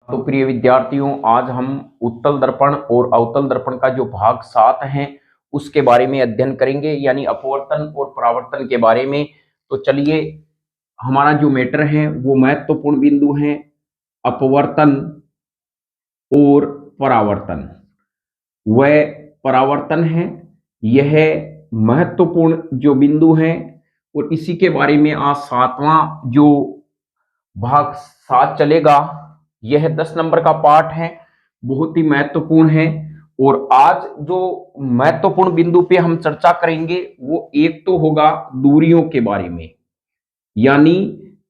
तो प्रिय विद्यार्थियों, आज हम उत्तल दर्पण और अवतल दर्पण का जो भाग 7 है उसके बारे में अध्ययन करेंगे, यानी अपवर्तन और परावर्तन के बारे में। तो चलिए, हमारा जो मैटर है वो महत्वपूर्ण बिंदु है अपवर्तन और परावर्तन। वह परावर्तन है, यह महत्वपूर्ण जो बिंदु है, और इसी के बारे में आज 7वां जो भाग 7 चलेगा। यह 10 नंबर का पार्ट है, बहुत ही महत्वपूर्ण है। और आज जो महत्वपूर्ण बिंदु पे हम चर्चा करेंगे वो एक तो होगा दूरियों के बारे में, यानी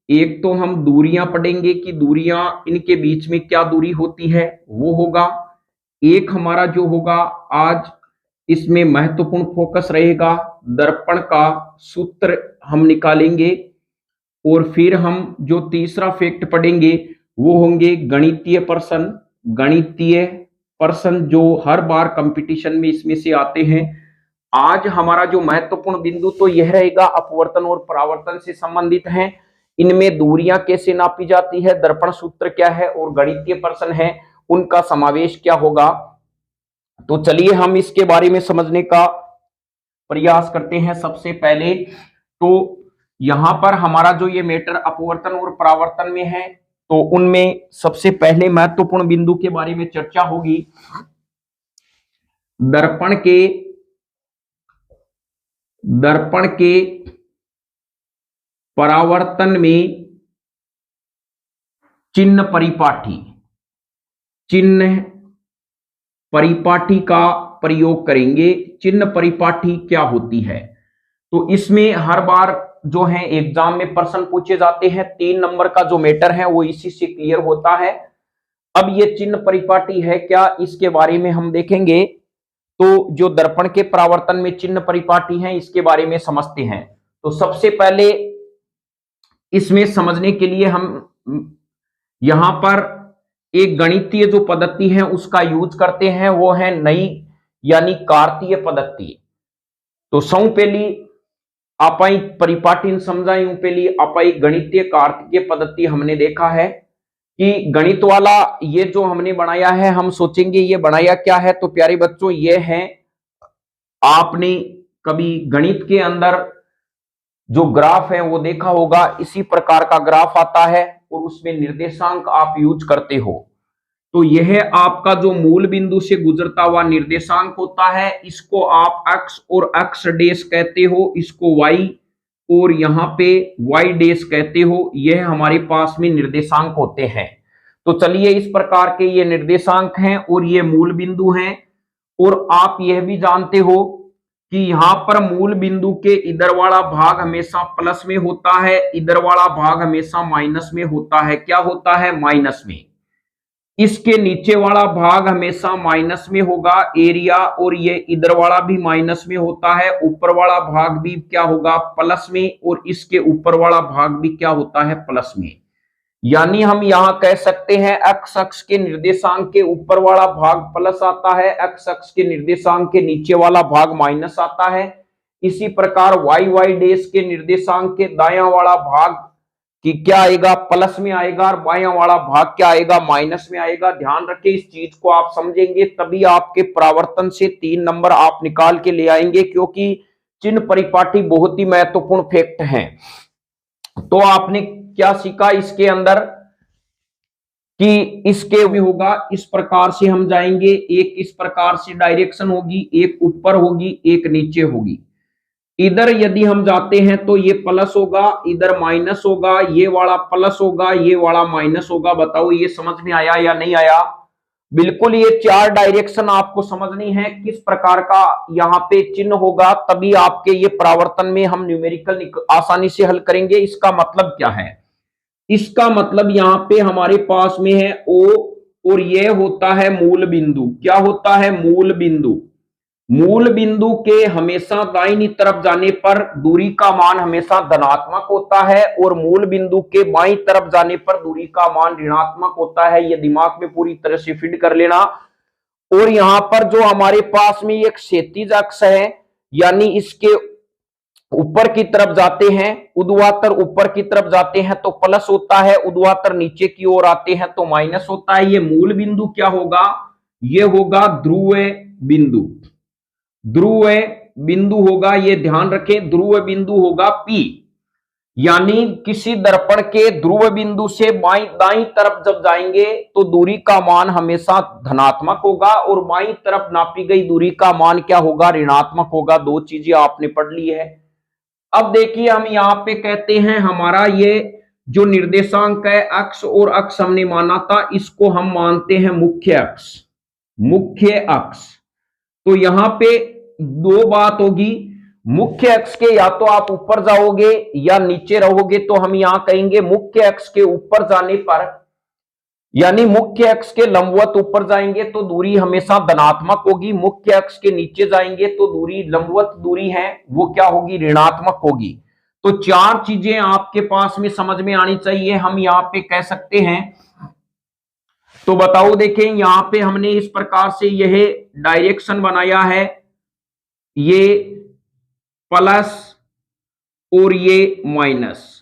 एक तो हम दूरियां पढ़ेंगे कि दूरियां इनके बीच में क्या दूरी होती है वो होगा। एक हमारा जो होगा आज इसमें महत्वपूर्ण फोकस रहेगा दर्पण का सूत्र हम निकालेंगे। और फिर हम जो तीसरा फैक्ट पढ़ेंगे वो होंगे गणितीय प्रश्न। गणितीय प्रश्न जो हर बार कंपटीशन में इसमें से आते हैं। आज हमारा जो महत्वपूर्ण बिंदु तो यह रहेगा अपवर्तन और परावर्तन से संबंधित है। इनमें दूरियां कैसे नापी जाती है, दर्पण सूत्र क्या है और गणितीय प्रश्न है उनका समावेश क्या होगा। तो चलिए हम इसके बारे में समझने का प्रयास करते हैं। सबसे पहले तो यहां पर हमारा जो ये मैटर अपवर्तन और परावर्तन में है, तो उनमें सबसे पहले महत्वपूर्ण बिंदु के बारे में चर्चा होगी। दर्पण के परावर्तन में चिन्ह परिपाटी का प्रयोग करेंगे। चिन्ह परिपाटी क्या होती है, तो इसमें हर बार जो है एग्जाम में प्रश्न पूछे जाते हैं। 3 नंबर का जो मैटर है वो इसी से क्लियर होता है। अब ये चिन्ह परिपाटी है क्या, इसके बारे में हम देखेंगे। तो जो दर्पण के परावर्तन में चिन्ह परिपाटी है इसके बारे में समझते हैं। तो सबसे पहले इसमें समझने के लिए हम यहां पर एक गणितीय जो पद्धति है उसका यूज करते हैं, वो है नई यानी कार्तीय पद्धति। तो सौ पहली आपाई परिपाटी समझाई पहली आपाई गणितीय कार्तीय पद्धति हमने देखा है कि गणित वाला ये जो हमने बनाया है, हम सोचेंगे ये बनाया क्या है। तो प्यारे बच्चों, ये है, आपने कभी गणित के अंदर जो ग्राफ है वो देखा होगा, इसी प्रकार का ग्राफ आता है और उसमें निर्देशांक आप यूज करते हो। तो यह आपका जो मूल बिंदु से गुजरता हुआ निर्देशांक होता है, इसको आप x और x डैश कहते हो, इसको y और यहाँ पे y डैश कहते हो। यह हमारे पास में निर्देशांक होते हैं। तो चलिए, इस प्रकार के ये निर्देशांक हैं और ये मूल बिंदु हैं। और आप यह भी जानते हो कि यहाँ पर मूल बिंदु के इधर वाला भाग हमेशा प्लस में होता है, इधर वाला भाग हमेशा माइनस में होता है। क्या होता है? माइनस में। इसके नीचे वाला भाग हमेशा माइनस में होगा एरिया, और ये इधर वाला भी माइनस में होता है। ऊपर वाला भाग भी क्या होगा? प्लस में, और इसके ऊपर वाला भाग भी क्या होता है? प्लस में। यानी हम यहां कह सकते हैं एक्स अक्ष के निर्देशांक के ऊपर वाला भाग प्लस आता है, एक्स अक्ष के निर्देशांक के नीचे वाला भाग माइनस आता है। इसी प्रकार वाई वाई डैश के निर्देशांक के दायां वाला भाग कि क्या आएगा? प्लस में आएगा, और बायां वाला भाग क्या आएगा? माइनस में आएगा। ध्यान रखें, इस चीज को आप समझेंगे तभी आपके परावर्तन से 3 नंबर आप निकाल के ले आएंगे, क्योंकि चिन्ह परिपाटी बहुत ही महत्वपूर्ण फैक्ट है। तो आपने क्या सीखा इसके अंदर कि इसके भी होगा, इस प्रकार से हम जाएंगे। एक इस प्रकार से डायरेक्शन होगी, एक ऊपर होगी, एक नीचे होगी। इधर यदि हम जाते हैं तो ये प्लस होगा, इधर माइनस होगा, ये वाला प्लस होगा, ये वाला माइनस होगा। बताओ ये समझ में आया या नहीं आया? बिल्कुल, ये 4 डायरेक्शन आपको समझनी है, किस प्रकार का यहाँ पे चिन्ह होगा, तभी आपके ये परावर्तन में हम न्यूमेरिकल आसानी से हल करेंगे। इसका मतलब क्या है? इसका मतलब यहाँ पे हमारे पास में है O, और ये होता है मूल बिंदु। क्या होता है? मूल बिंदु। मूल बिंदु के हमेशा दाहिनी तरफ जाने पर दूरी का मान हमेशा धनात्मक होता है, और मूल बिंदु के बाईं तरफ जाने पर दूरी का मान ऋणात्मक होता है। ये दिमाग में पूरी तरह से फिट कर लेना। और यहाँ पर जो हमारे पास में एक क्षैतिज अक्ष है, यानी इसके ऊपर की तरफ जाते हैं, ऊर्ध्वाधर ऊपर की तरफ जाते हैं तो प्लस होता है, ऊर्ध्वाधर नीचे की ओर आते हैं तो माइनस होता है। ये मूल बिंदु क्या होगा, ये होगा ध्रुव बिंदु। ध्रुव बिंदु होगा, ये ध्यान रखें, ध्रुव बिंदु होगा P। यानी किसी दर्पण के ध्रुव बिंदु से बाईं दाईं तरफ जब जाएंगे तो दूरी का मान हमेशा धनात्मक होगा और बाईं तरफ नापी गई दूरी का मान क्या होगा, ऋणात्मक होगा। दो चीजें आपने पढ़ ली है। अब देखिए हम यहाँ पे कहते हैं हमारा ये जो निर्देशांक है अक्ष और अक्ष हमने माना था, इसको हम मानते हैं मुख्य अक्ष। मुख्य अक्ष, तो यहां पे दो बात होगी, मुख्य अक्ष के या तो आप ऊपर जाओगे या नीचे रहोगे, तो हम यहां कहेंगे मुख्य अक्ष के ऊपर जाने पर, यानी मुख्य अक्ष के लंबवत ऊपर जाएंगे तो दूरी हमेशा धनात्मक होगी, मुख्य अक्ष के नीचे जाएंगे तो दूरी लंबवत दूरी है वो क्या होगी, ऋणात्मक होगी। तो चार चीजें आपके पास में समझ में आनी चाहिए, हम यहां पे कह सकते हैं। तो बताओ, देखें यहां पे हमने इस प्रकार से यह डायरेक्शन बनाया है, ये प्लस और ये माइनस।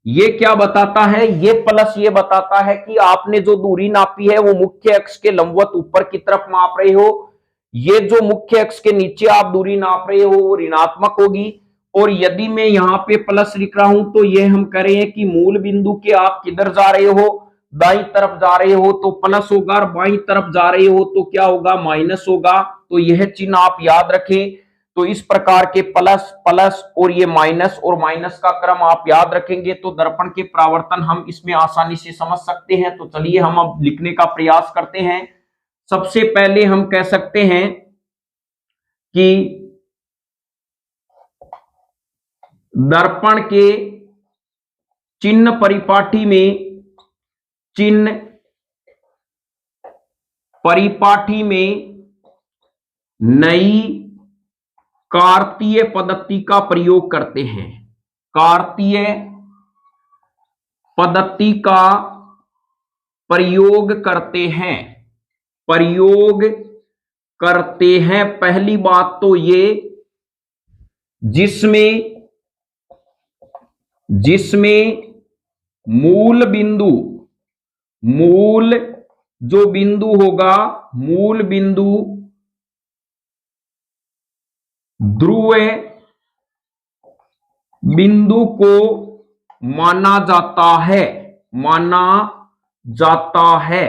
ये क्या बताता है, ये प्लस ये बताता है कि आपने जो दूरी नापी है वो मुख्य अक्ष के लंबवत ऊपर की तरफ माप रहे हो। ये जो मुख्य अक्ष के नीचे आप दूरी नाप रहे हो वो ऋणात्मक होगी। और यदि मैं यहाँ पे प्लस लिख रहा हूं तो ये हम कह रहे हैं कि मूल बिंदु के आप किधर जा रहे हो, दाईं तरफ जा रहे हो तो प्लस होगा, और बाईं तरफ जा रहे हो तो क्या होगा, माइनस होगा। तो यह चिन्ह आप याद रखें। तो इस प्रकार के प्लस प्लस और ये माइनस और माइनस का क्रम आप याद रखेंगे तो दर्पण के परावर्तन हम इसमें आसानी से समझ सकते हैं। तो चलिए हम अब लिखने का प्रयास करते हैं। सबसे पहले हम कह सकते हैं कि दर्पण के चिन्ह परिपाटी में, चिन्ह परिपाटी में नई कार्तीय पद्धति का प्रयोग करते हैं। कार्तीय पद्धति का प्रयोग करते हैं, प्रयोग करते हैं। पहली बात तो ये जिसमें मूल बिंदु, मूल जो बिंदु होगा, मूल बिंदु ध्रुव बिंदु को माना जाता है, माना जाता है।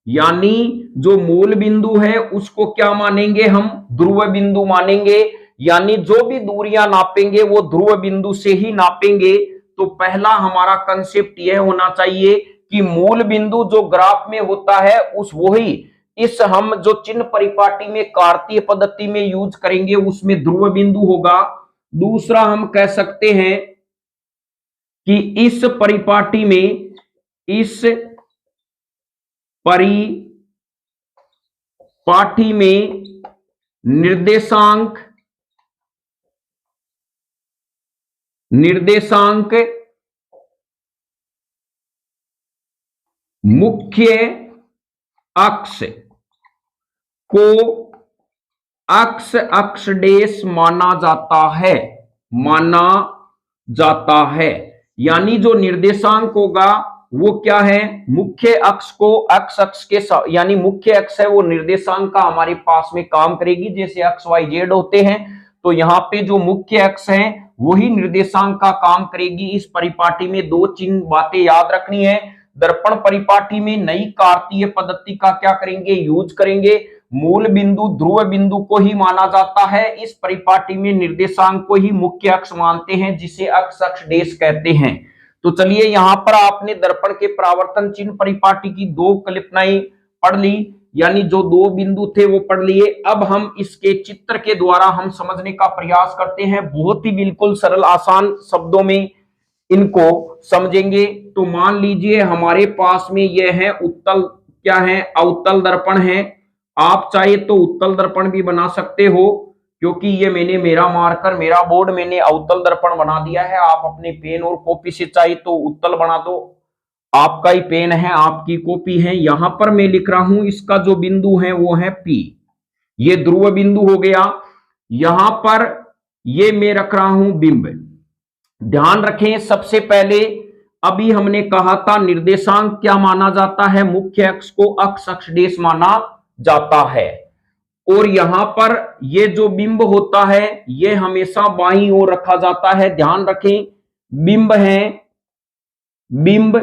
यानी जो मूल बिंदु है उसको क्या मानेंगे हम, ध्रुव बिंदु मानेंगे। यानी जो भी दूरियां नापेंगे वो ध्रुव बिंदु से ही नापेंगे। तो पहला हमारा कंसेप्ट यह होना चाहिए कि मूल बिंदु जो ग्राफ में होता है उस वही इस हम जो चिन्ह परिपाटी में कार्तीय पद्धति में यूज करेंगे उसमें ध्रुव बिंदु होगा। दूसरा हम कह सकते हैं कि इस परिपाटी में, इस परिपाटी में निर्देशांक मुख्य अक्ष को अक्ष डेश माना जाता है, माना जाता है। यानी जो निर्देशांक होगा वो क्या है, मुख्य अक्ष को अक्ष के यानी मुख्य अक्ष है वो निर्देशांक का हमारे पास में काम करेगी। जैसे अक्ष वाई जेड होते हैं तो यहाँ पे जो मुख्य अक्ष है वही निर्देशांक का काम करेगी। इस परिपाटी में दो चिन्ह बातें याद रखनी है। दर्पण परिपाटी में नई कार्तीय पद्धति का क्या करेंगे, यूज करेंगे। मूल बिंदु ध्रुव बिंदु को ही माना जाता है। इस परिपाटी में निर्देशांक को ही मुख्य अक्ष मानते हैं जिसे अक्ष डेश कहते हैं। तो चलिए यहां पर आपने दर्पण के परावर्तन चिन्ह परिपाटी की दो कल्पनाएं पढ़ ली, यानी जो दो बिंदु थे वो पढ़ लिए। अब हम इसके चित्र के द्वारा हम समझने का प्रयास करते हैं। बहुत ही बिल्कुल सरल आसान शब्दों में इनको समझेंगे। तो मान लीजिए हमारे पास में यह है उत्तल, क्या है, अवतल दर्पण है। आप चाहे तो उत्तल दर्पण भी बना सकते हो, क्योंकि ये मैंने मेरा मार्कर, मेरा बोर्ड मैंने अवतल दर्पण बना दिया है। आप अपने पेन और कॉपी से चाहे तो उत्तल बना दो, आपका ही पेन है, आपकी कॉपी है। यहां पर मैं लिख रहा हूं इसका जो बिंदु है वो है P, ये ध्रुव बिंदु हो गया। यहां पर ये मैं रख रहा हूं बिंब, ध्यान रखें, सबसे पहले अभी हमने कहा था निर्देशांक क्या माना जाता है, मुख्य अक्ष को अक्ष अक्ष डेश माना जाता है। और यहां पर ये जो बिंब होता है ये हमेशा बाईं ओर रखा जाता है। ध्यान रखें, बिंब है, बिंब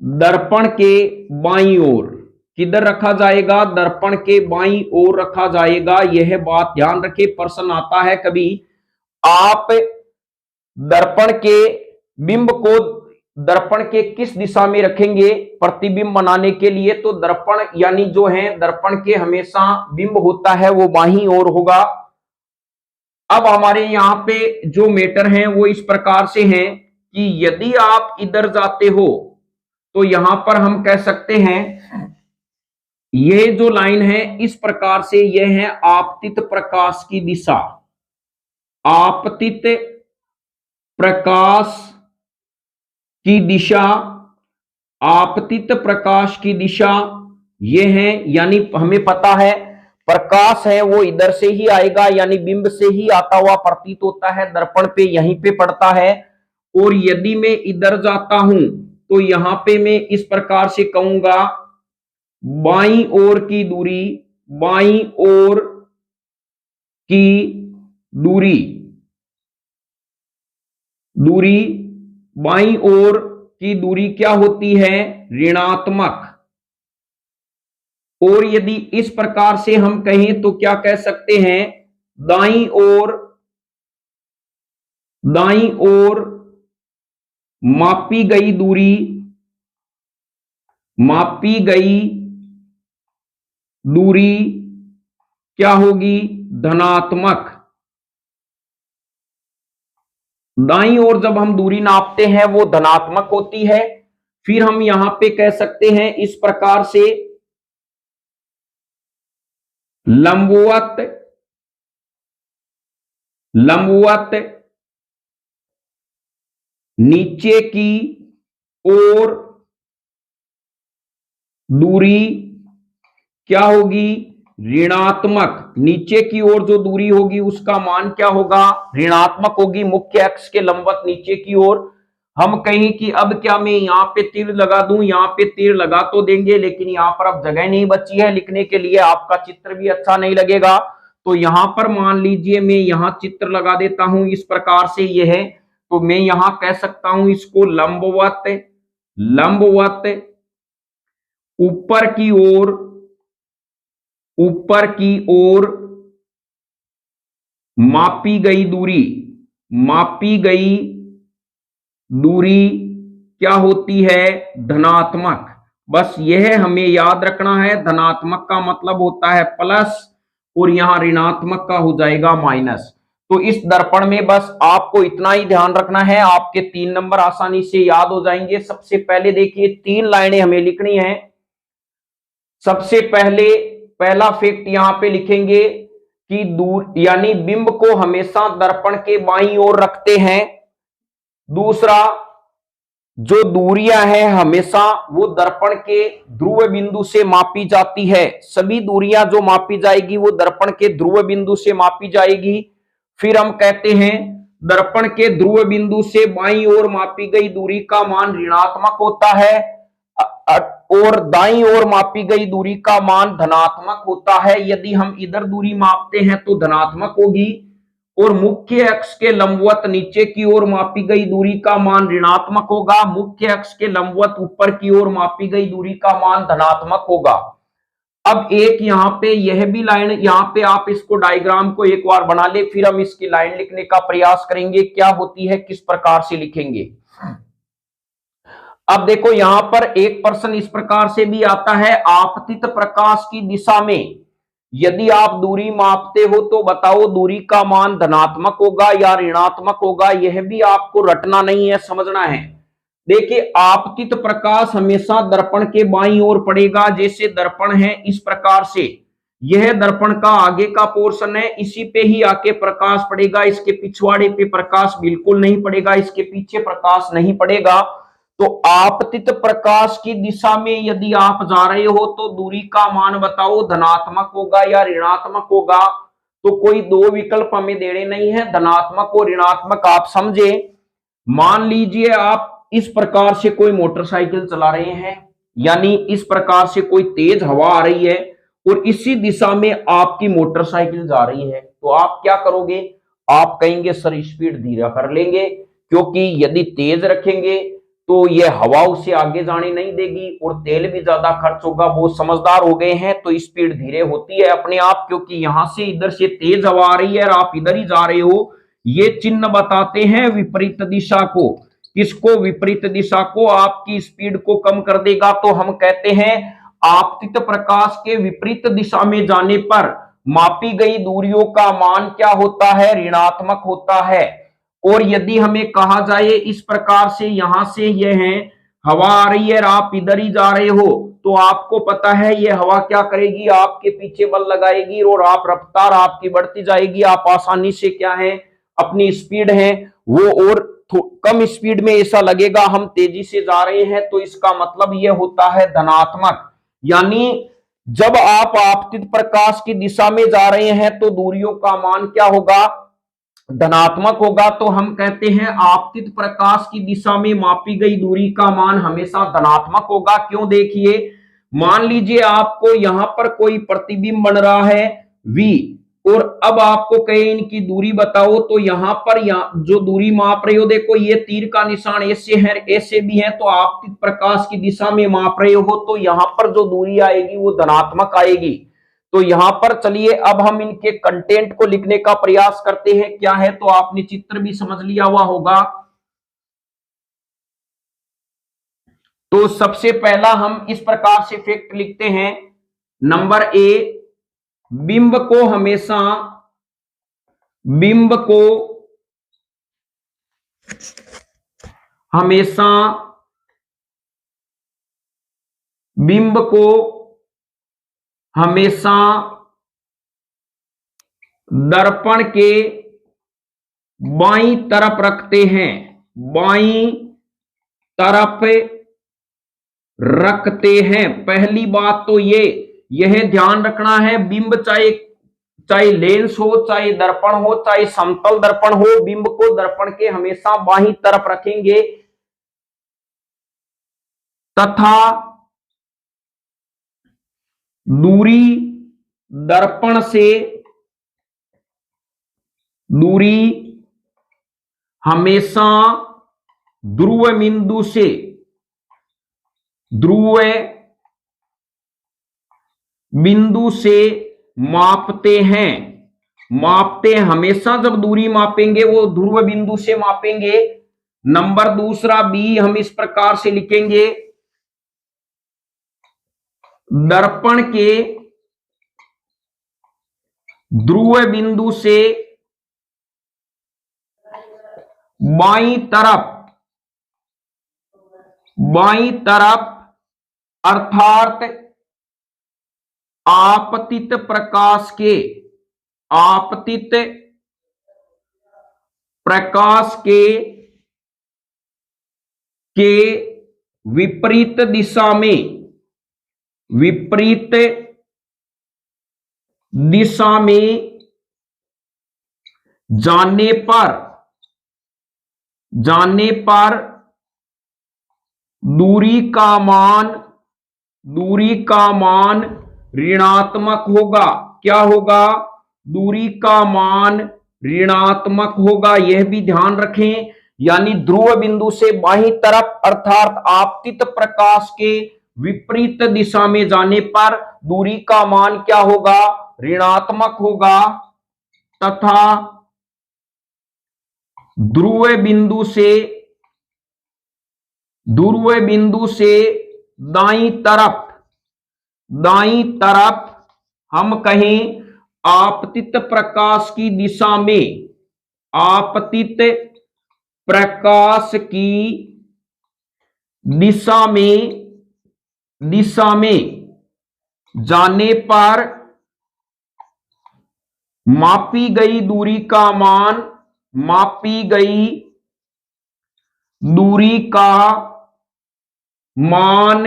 दर्पण के बाईं ओर, किधर रखा जाएगा, दर्पण के बाईं ओर रखा जाएगा। यह बात ध्यान रखें, प्रश्न आता है कभी, आप दर्पण के बिंब को दर्पण के किस दिशा में रखेंगे प्रतिबिंब बनाने के लिए, तो दर्पण यानी जो है दर्पण के हमेशा बिंब होता है वो बाईं ओर होगा। अब हमारे यहाँ पे जो मैटर है वो इस प्रकार से है कि यदि आप इधर जाते हो तो यहां पर हम कह सकते हैं ये जो लाइन है इस प्रकार से, यह है आपतित प्रकाश की दिशा, आपतित प्रकाश की दिशा, आपतित प्रकाश की दिशा यह है, यानी हमें पता है प्रकाश है वो इधर से ही आएगा, यानी बिंब से ही आता हुआ प्रतीत होता है, दर्पण पे यहीं पे पड़ता है। और यदि मैं इधर जाता हूं तो यहां पे मैं इस प्रकार से कहूंगा बाईं ओर की दूरी, बाईं ओर की दूरी, दूरी बाईं ओर की दूरी क्या होती है, ऋणात्मक। और यदि इस प्रकार से हम कहें तो क्या कह सकते हैं, दाईं ओर, दाईं ओर मापी गई दूरी, मापी गई दूरी क्या होगी, धनात्मक। दाईं ओर जब हम दूरी नापते हैं वो धनात्मक होती है। फिर हम यहां पे कह सकते हैं इस प्रकार से लंबवत, लंबवत नीचे की ओर दूरी क्या होगी, ऋणात्मक। नीचे की ओर जो दूरी होगी उसका मान क्या होगा, ऋणात्मक होगी, मुख्य अक्ष के लंबवत नीचे की ओर। हम कहें कि अब क्या मैं यहां पे तीर लगा दूं, यहां पे तीर लगा तो देंगे लेकिन यहां पर अब जगह नहीं बची है लिखने के लिए, आपका चित्र भी अच्छा नहीं लगेगा। तो यहां पर मान लीजिए मैं यहां चित्र लगा देता हूं इस प्रकार से, यह है तो मैं यहां कह सकता हूं इसको लंबवत, लंबवत ऊपर की ओर, ऊपर की ओर मापी गई दूरी, मापी गई दूरी क्या होती है, धनात्मक। बस यह हमें याद रखना है, धनात्मक का मतलब होता है प्लस और यहां ऋणात्मक का हो जाएगा माइनस। तो इस दर्पण में बस आपको इतना ही ध्यान रखना है, आपके 3 नंबर आसानी से याद हो जाएंगे। सबसे पहले देखिए 3 लाइनें हमें लिखनी है। सबसे पहले पहला फैक्ट यहां पे लिखेंगे कि दूर यानी बिंब को हमेशा दर्पण के बाईं ओर रखते हैं। दूसरा, जो दूरियां हैं हमेशा वो दर्पण के ध्रुव बिंदु से मापी जाती है। सभी दूरियां जो मापी जाएगी वो दर्पण के ध्रुव बिंदु से मापी जाएगी। फिर हम कहते हैं दर्पण के ध्रुव बिंदु से बाईं ओर मापी गई दूरी का मान ऋणात्मक होता है और दाईं ओर मापी गई दूरी का मान धनात्मक होता है। यदि हम इधर दूरी मापते हैं तो धनात्मक होगी और मुख्य अक्ष के लंबवत नीचे की ओर मापी गई दूरी का मान ऋणात्मक होगा, मुख्य अक्ष के लंबवत ऊपर की ओर मापी गई दूरी का मान धनात्मक होगा। अब एक यहां पे यह भी लाइन, यहां पे आप इसको डायग्राम को एक बार बना ले, फिर हम इसकी लाइन लिखने का प्रयास करेंगे क्या होती है, किस प्रकार से लिखेंगे। अब देखो यहां पर एक प्रश्न इस प्रकार से भी आता है, आपतित प्रकाश की दिशा में यदि आप दूरी मापते हो तो बताओ दूरी का मान धनात्मक होगा या ऋणात्मक होगा। यह भी आपको रटना नहीं है, समझना है। देखिए आपतित प्रकाश हमेशा दर्पण के बाईं ओर पड़ेगा। जैसे दर्पण है इस प्रकार से, यह दर्पण का आगे का पोर्शन है, इसी पे ही आके प्रकाश पड़ेगा, इसके पिछवाड़े पे प्रकाश बिल्कुल नहीं पड़ेगा, इसके पीछे प्रकाश नहीं पड़ेगा। तो आपतित प्रकाश की दिशा में यदि आप जा रहे हो तो दूरी का मान बताओ धनात्मक होगा या ऋणात्मक होगा। तो कोई दो विकल्प हमें देने नहीं है, धनात्मक और ऋणात्मक आप समझे। मान लीजिए आप इस प्रकार से कोई मोटरसाइकिल चला रहे हैं, यानी इस प्रकार से कोई तेज हवा आ रही है और इसी दिशा में आपकी मोटरसाइकिल जा रही है, तो आप क्या करोगे? आप कहेंगे सर स्पीड धीरा कर लेंगे, क्योंकि यदि तेज रखेंगे तो ये हवा उसे आगे जाने नहीं देगी और तेल भी ज्यादा खर्च होगा। वो समझदार हो गए हैं, तो स्पीड धीरे होती है अपने आप, क्योंकि यहां से इधर से तेज हवा आ रही है और आप इधर ही जा रहे हो। ये चिन्ह बताते हैं विपरीत दिशा को। किसको? विपरीत दिशा को। आपकी स्पीड को कम कर देगा। तो हम कहते हैं आपतित प्रकाश के विपरीत दिशा में जाने पर मापी गई दूरियों का मान क्या होता है? ऋणात्मक होता है। और यदि हमें कहा जाए इस प्रकार से, यहां से यह है हवा आ रही है और आप इधर ही जा रहे हो, तो आपको पता है ये हवा क्या करेगी? आपके पीछे बल लगाएगी और आप रफ्तार आपकी बढ़ती जाएगी। आप आसानी से क्या है, अपनी स्पीड है वो और कम स्पीड में ऐसा लगेगा हम तेजी से जा रहे हैं, तो इसका मतलब यह होता है धनात्मक। यानी जब आप आपतित प्रकाश की दिशा में जा रहे हैं तो दूरियों का मान क्या होगा? धनात्मक होगा। तो हम कहते हैं आपतित प्रकाश की दिशा में मापी गई दूरी का मान हमेशा धनात्मक होगा। क्यों? देखिए, मान लीजिए आपको यहां पर कोई प्रतिबिंब बन रहा है v, और अब आपको कहे इनकी दूरी बताओ, तो यहां पर जो दूरी माप रहे हो, देखो ये तीर का निशान ऐसे है, ऐसे भी है, तो आपतित प्रकाश की दिशा में माप रहे हो, तो यहां पर जो दूरी आएगी वो धनात्मक आएगी। तो यहां पर चलिए अब हम इनके कंटेंट को लिखने का प्रयास करते हैं, क्या है। तो आपने चित्र भी समझ लिया हुआ होगा। तो सबसे पहला हम इस प्रकार से फैक्ट लिखते हैं। नंबर ए, बिंब को हमेशा दर्पण के बाईं तरफ रखते हैं, बाईं तरफ रखते हैं। पहली बात तो यह ध्यान रखना है, बिंब चाहे लेंस हो, चाहे दर्पण हो, चाहे समतल दर्पण हो, बिंब को दर्पण के हमेशा बाईं तरफ रखेंगे तथा दूरी दर्पण से हमेशा ध्रुव बिंदु से मापते हैं। हमेशा जब दूरी मापेंगे वो ध्रुव बिंदु से मापेंगे। नंबर दूसरा बी हम इस प्रकार से लिखेंगे, दर्पण के ध्रुव बिंदु से बाईं तरफ अर्थात आपतित प्रकाश के विपरीत दिशा में जाने पर दूरी का मान ऋणात्मक होगा। क्या होगा? दूरी का मान ऋणात्मक होगा। यह भी ध्यान रखें, यानी ध्रुव बिंदु से बाईं तरफ अर्थात आपतित प्रकाश के विपरीत दिशा में जाने पर दूरी का मान क्या होगा? ऋणात्मक होगा। तथा ध्रुव बिंदु से दाईं तरफ हम कहें आपतित प्रकाश की दिशा में जाने पर मापी गई दूरी का मान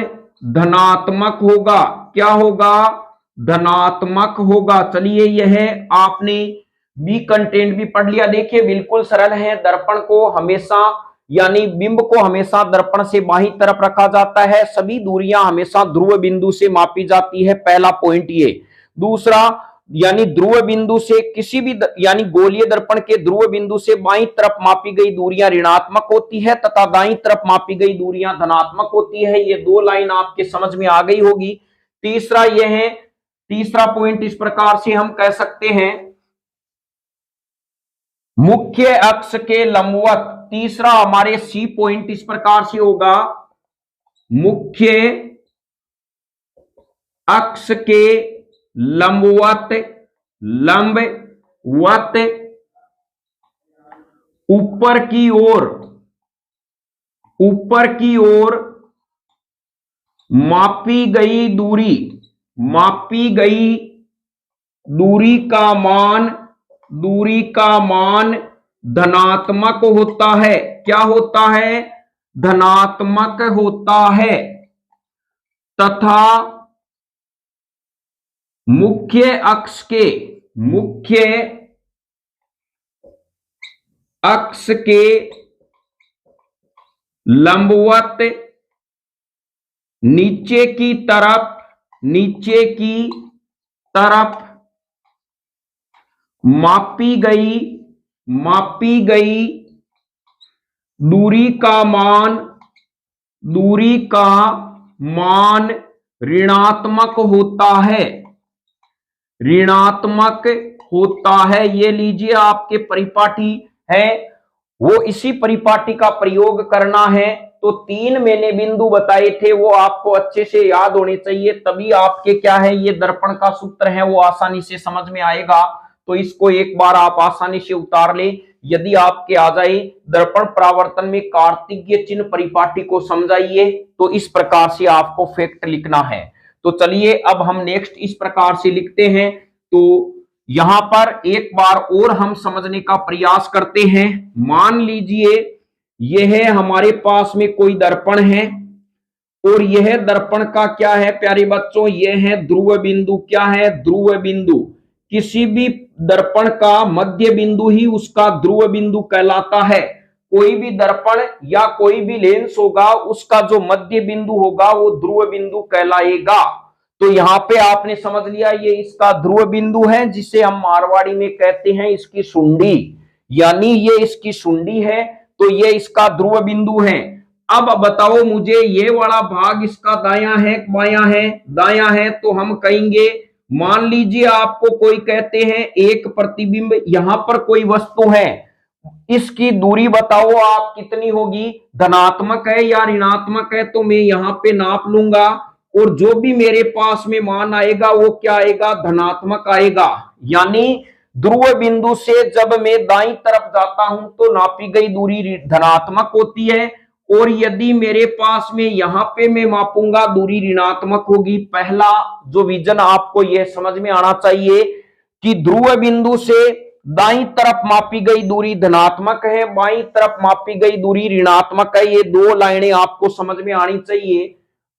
धनात्मक होगा। क्या होगा? धनात्मक होगा। चलिए यह आपने बी कंटेंट भी पढ़ लिया। देखिए बिल्कुल सरल है, दर्पण को हमेशा यानी बिंब को हमेशा दर्पण से बाईं तरफ रखा जाता है, सभी दूरियां हमेशा ध्रुव बिंदु से मापी जाती है, पहला पॉइंट ये। दूसरा, यानी ध्रुव बिंदु से किसी भी यानी गोलीय दर्पण के ध्रुव बिंदु से बाईं तरफ मापी गई दूरियां ऋणात्मक होती है तथा दाईं तरफ मापी गई दूरियां धनात्मक होती है। ये दो लाइन आपके समझ में आ गई होगी। तीसरा यह है, तीसरा पॉइंट इस प्रकार से हम कह सकते हैं, मुख्य अक्ष के लंबवत। तीसरा हमारे सी पॉइंट इस प्रकार से होगा, मुख्य अक्ष के लंबवत ऊपर की ओर मापी गई दूरी का मान धनात्मक होता है। क्या होता है? धनात्मक होता है तथा मुख्य अक्ष के लंबवत नीचे की तरफ मापी गई दूरी का मान ऋणात्मक होता है। ये लीजिए आपके परिपाटी है, वो इसी परिपाटी का प्रयोग करना है। तो 3 मैंने बिंदु बताए थे, वो आपको अच्छे से याद होने चाहिए, तभी आपके क्या है ये दर्पण का सूत्र है वो आसानी से समझ में आएगा। तो इसको एक बार आप आसानी से उतार ले। यदि आपके आ जाए दर्पण परावर्तन में कार्तिकीय चिन्ह परिपाटी को समझाइए, तो इस प्रकार से आपको फैक्ट लिखना है। तो चलिए अब हम नेक्स्ट इस प्रकार से लिखते हैं। तो यहां पर एक बार और हम समझने का प्रयास करते हैं। मान लीजिए यह हमारे पास में कोई दर्पण है और यह दर्पण का क्या है प्यारे बच्चों, यह है ध्रुव बिंदु। क्या है? ध्रुव बिंदु। किसी भी दर्पण का मध्य बिंदु ही उसका ध्रुव बिंदु कहलाता है। कोई भी दर्पण या कोई भी लेंस होगा, उसका जो मध्य बिंदु होगा वो ध्रुव बिंदु कहलाएगा। तो यहां पे आपने समझ लिया ये इसका ध्रुव बिंदु है, जिसे हम मारवाड़ी में कहते हैं इसकी सुंडी, यानी ये इसकी सुंडी है, तो ये इसका ध्रुव बिंदु है। अब बताओ मुझे ये वाला भाग इसका दायां है बायां है? दायां है। तो हम कहेंगे, मान लीजिए आपको कोई कहते हैं एक प्रतिबिंब, यहां पर कोई वस्तु है, इसकी दूरी बताओ आप कितनी होगी, धनात्मक है या ऋणात्मक है? तो मैं यहां पे नाप लूंगा और जो भी मेरे पास में मान आएगा वो क्या आएगा? धनात्मक आएगा। यानी ध्रुव बिंदु से जब मैं दाईं तरफ जाता हूं तो नापी गई दूरी धनात्मक होती है, और यदि मेरे पास में यहां पे मैं मापूंगा दूरी ऋणात्मक होगी। पहला जो विजन आपको यह समझ में आना चाहिए कि ध्रुव बिंदु से दाईं तरफ मापी गई दूरी धनात्मक है, बाईं तरफ मापी गई दूरी ऋणात्मक है। ये दो लाइनें आपको समझ में आनी चाहिए।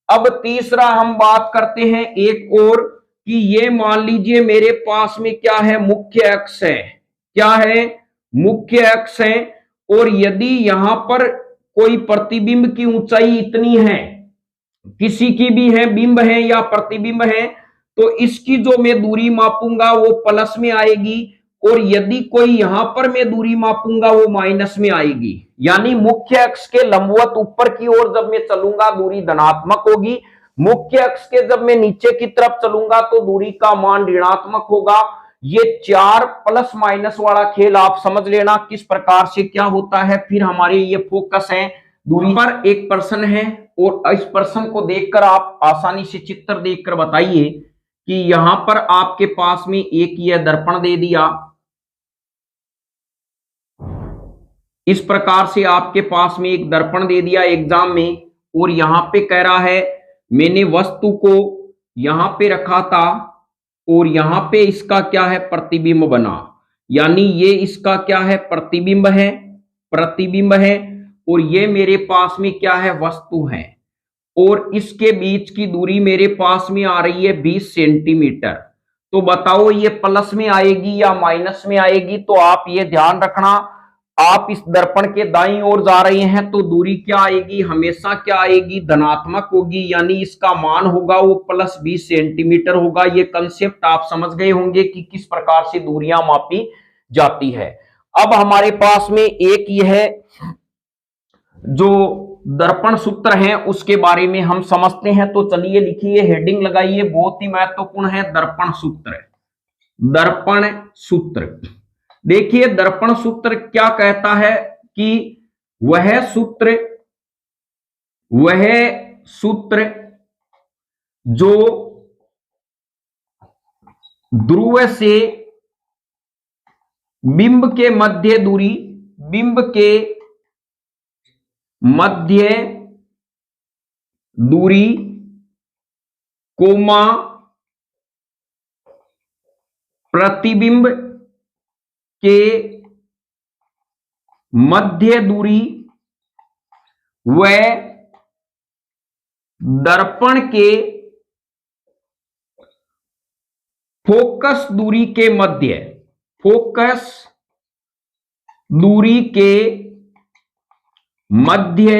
अब तीसरा हम बात करते हैं एक और, कि ये मान लीजिए मेरे पास में क्या है? मुख्य अक्ष है। क्या है? मुख्य अक्ष है। और यदि यहां पर कोई प्रतिबिंब की ऊंचाई इतनी है, किसी की भी है, बिंब है या प्रतिबिंब है, तो इसकी जो मैं दूरी मापूंगा वो प्लस में आएगी, और यदि कोई यहां पर मैं दूरी मापूंगा वो माइनस में आएगी। यानी मुख्य अक्ष के लंबवत ऊपर की ओर जब मैं चलूंगा दूरी धनात्मक होगी, मुख्य अक्ष के जब मैं नीचे की तरफ चलूंगा तो दूरी का मान ऋणात्मक होगा। ये 4 प्लस माइनस वाला खेल आप समझ लेना किस प्रकार से क्या होता है। फिर हमारे ये फोकस है दूरी पर। एक प्रश्न है और इस प्रश्न को देखकर आप आसानी से चित्र देखकर बताइए कि यहां पर आपके पास में एक यह दर्पण दे दिया, इस प्रकार से आपके पास में एक दर्पण दे दिया एग्जाम में, और यहां पे कह रहा है मैंने वस्तु को यहां पे रखा था और यहां पे इसका क्या है? प्रतिबिंब बना। यानी ये इसका क्या है? प्रतिबिंब है, और ये मेरे पास में क्या है? वस्तु है, और इसके बीच की दूरी मेरे पास में आ रही है 20 सेंटीमीटर। तो बताओ ये प्लस में आएगी या माइनस में आएगी? तो आप ये ध्यान रखना, आप इस दर्पण के दाईं ओर जा रहे हैं तो दूरी क्या आएगी, हमेशा क्या आएगी, धनात्मक होगी, यानी इसका मान होगा वो +20 सेंटीमीटर होगा। ये कंसेप्ट आप समझ गए होंगे कि किस प्रकार से दूरियां मापी जाती है। अब हमारे पास में एक यह जो दर्पण सूत्र है उसके बारे में हम समझते हैं। तो चलिए लिखिए, हेडिंग लगाइए, बहुत ही महत्वपूर्ण है दर्पण सूत्र। दर्पण सूत्र, देखिए दर्पण सूत्र क्या कहता है कि वह सूत्र जो ध्रुव से बिंब के मध्य दूरी, बिंब के मध्य दूरी कोमा प्रतिबिंब के मध्य दूरी व दर्पण के फोकस दूरी के मध्य, फोकस दूरी के मध्य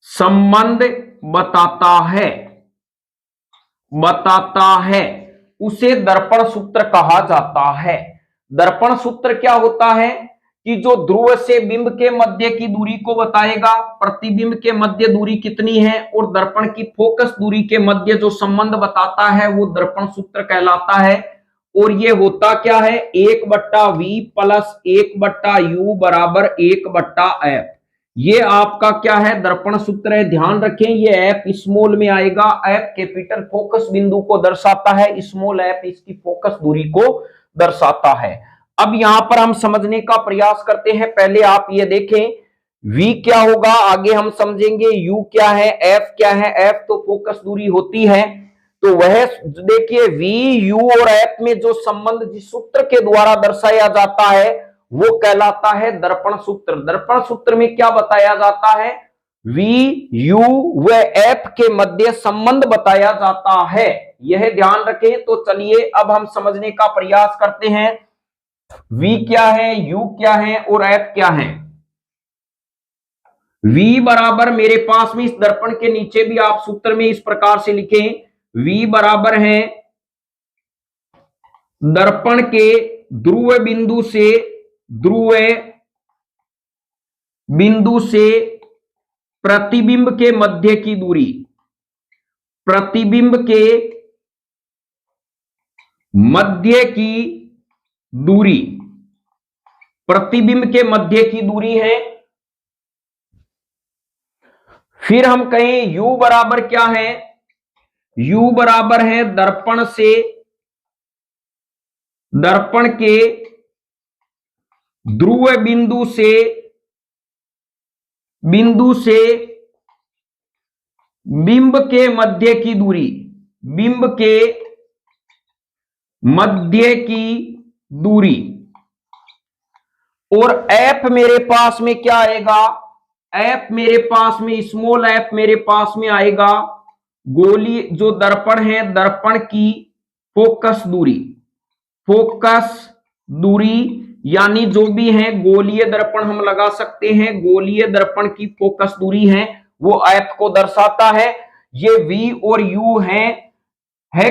संबंध बताता है, उसे दर्पण सूत्र कहा जाता है। दर्पण सूत्र क्या होता है कि जो ध्रुव से बिंब के मध्य की दूरी को बताएगा, प्रतिबिंब के मध्य दूरी कितनी है, और दर्पण की फोकस दूरी के मध्य जो संबंध बताता है वो दर्पण सूत्र कहलाता है। और ये होता क्या है, 1/v प्लस 1/u बराबर 1/f। ये आपका क्या है, दर्पण सूत्र है। ध्यान रखें ये एफ स्मॉल में आएगा, एफ कैपिटल फोकस बिंदु को दर्शाता है, स्मॉल एफ इसकी फोकस दूरी को दर्शाता है। अब यहां पर हम समझने का प्रयास करते हैं। पहले आप ये देखें v क्या होगा, आगे हम समझेंगे u क्या है, f क्या है। f तो फोकस दूरी होती है, तो वह देखिए v, u और f में जो संबंध जिस सूत्र के द्वारा दर्शाया जाता है वो कहलाता है दर्पण सूत्र। दर्पण सूत्र में क्या बताया जाता है, v, u व f के मध्य संबंध बताया जाता है। यह ध्यान रखें। तो चलिए अब हम समझने का प्रयास करते हैं v क्या है, u क्या है और f क्या है। v बराबर मेरे पास में इस दर्पण के नीचे भी आप सूत्र में इस प्रकार से लिखें, v बराबर है दर्पण के ध्रुव बिंदु से प्रतिबिंब के मध्य की दूरी, प्रतिबिंब के मध्य की दूरी, प्रतिबिंब के मध्य की दूरी है। फिर हम कहें u बराबर क्या है, u बराबर है दर्पण के ध्रुव बिंदु से बिंब के मध्य की दूरी, बिंब के मध्य की दूरी। और f मेरे पास में क्या आएगा, f मेरे पास में स्मॉल f मेरे पास में आएगा गोलीय जो दर्पण है, दर्पण की फोकस दूरी यानी जो भी है गोलीय दर्पण हम लगा सकते हैं, गोलीय दर्पण की फोकस दूरी है वो f को दर्शाता है। ये v और u है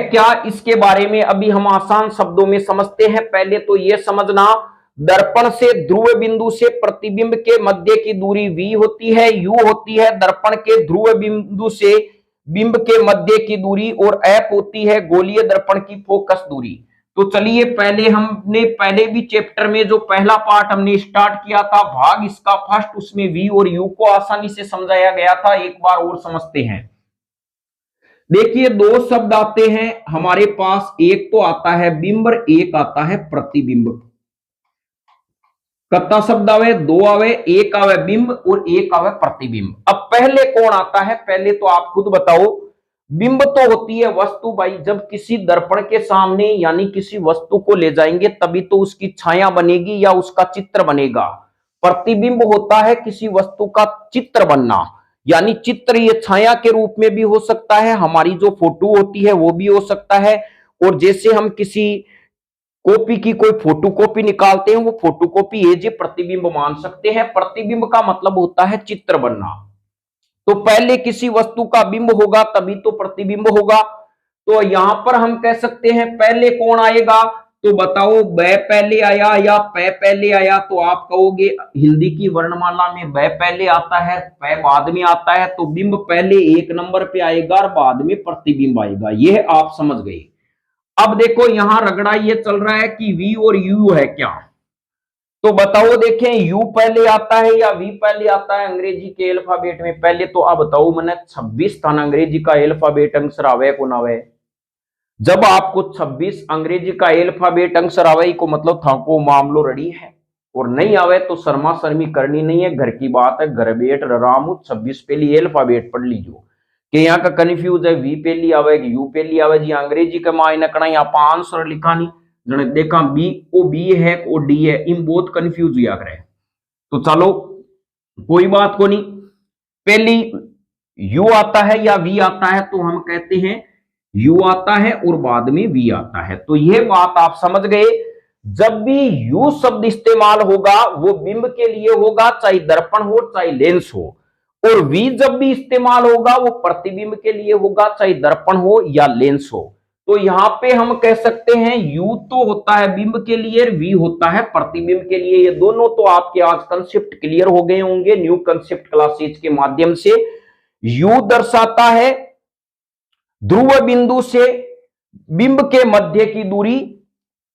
क्या, इसके बारे में अभी हम आसान शब्दों में समझते हैं। पहले तो ये समझना, दर्पण से ध्रुव बिंदु से प्रतिबिंब के मध्य की दूरी v होती है, u होती है दर्पण के ध्रुव बिंदु से बिंब के मध्य की दूरी, और f होती है गोलीय दर्पण की फोकस दूरी। तो चलिए पहले भी चैप्टर में जो पहला पार्ट हमने स्टार्ट किया था भाग इसका फर्स्ट, उसमें v और u को आसानी से समझाया गया था। एक बार और समझते हैं। देखिए दो शब्द आते हैं हमारे पास, एक तो आता है बिंब, एक आता है प्रतिबिंब। कितना शब्द आवे, दो आवे, एक आवे बिंब और एक आवे प्रतिबिंब। अब पहले कौन आता है, पहले तो आप खुद बताओ। बिंब तो होती है वस्तु भाई, जब किसी दर्पण के सामने यानी किसी वस्तु को ले जाएंगे तभी तो उसकी छाया बनेगी या उसका चित्र बनेगा। प्रतिबिंब होता है किसी वस्तु का चित्र बनना, यानी चित्र ये छाया के रूप में भी हो सकता है, हमारी जो फोटो होती है वो भी हो सकता है। और जैसे हम किसी कॉपी की कोई फोटोकॉपी निकालते हैं, वो फोटोकॉपी एज ए प्रतिबिंब मान सकते हैं। प्रतिबिंब का मतलब होता है चित्र बनना। तो पहले किसी वस्तु का बिंब होगा तभी तो प्रतिबिंब होगा। तो यहां पर हम कह सकते हैं पहले कौन आएगा, तो बताओ ब पहले आया या प पहले आया। तो आप कहोगे हिंदी की वर्णमाला में ब पहले आता है, प बाद में आता है, तो बिंब पहले एक नंबर पे आएगा और बाद में प्रतिबिंब आएगा। यह आप समझ गए। अब देखो यहां रगड़ा ये चल रहा है कि वी और यू है क्या, तो बताओ देखें यू पहले आता है या वी पहले आता है अंग्रेजी के अल्फाबेट में। पहले तो अब बताओ मैंने 26 था अंग्रेजी का अल्फाबेट अक्षर आवे को ना आवे। जब आपको 26 अंग्रेजी का अल्फाबेट अक्षर आवे को मतलब था को मामलो रेडी है, और नहीं आवे तो शर्मा शर्मी करनी नहीं है, घर की बात है, घर बैठ रामू 26 पहली अल्फाबेट पढ़ लीजिए कि यहाँ का कंफ्यूज है वी पहली आवे कि यू पहली आवे जी। अंग्रेजी के मायने कना यहाँ आंसर लिखा नहीं जने देखा बी ओ बी है ओ डी है, इन बहुत कंफ्यूज हुआ करे। तो चलो कोई बात को नहीं, पहली यू आता है या वी आता है, तो हम कहते हैं यू आता है और बाद में वी आता है। तो यह बात आप समझ गए। जब भी यू शब्द इस्तेमाल होगा वो बिंब के लिए होगा, चाहे दर्पण हो चाहे लेंस हो, और वी जब भी इस्तेमाल होगा वो प्रतिबिंब के लिए होगा, चाहे दर्पण हो या लेंस हो। तो यहां पे हम कह सकते हैं यू तो होता है बिंब के लिए, वी होता है प्रतिबिंब के लिए। ये दोनों तो आपके आज कंसेप्ट क्लियर हो गए होंगे न्यू कंसेप्ट क्लासेज के माध्यम से। यू दर्शाता है ध्रुव बिंदु से बिंब के मध्य की दूरी,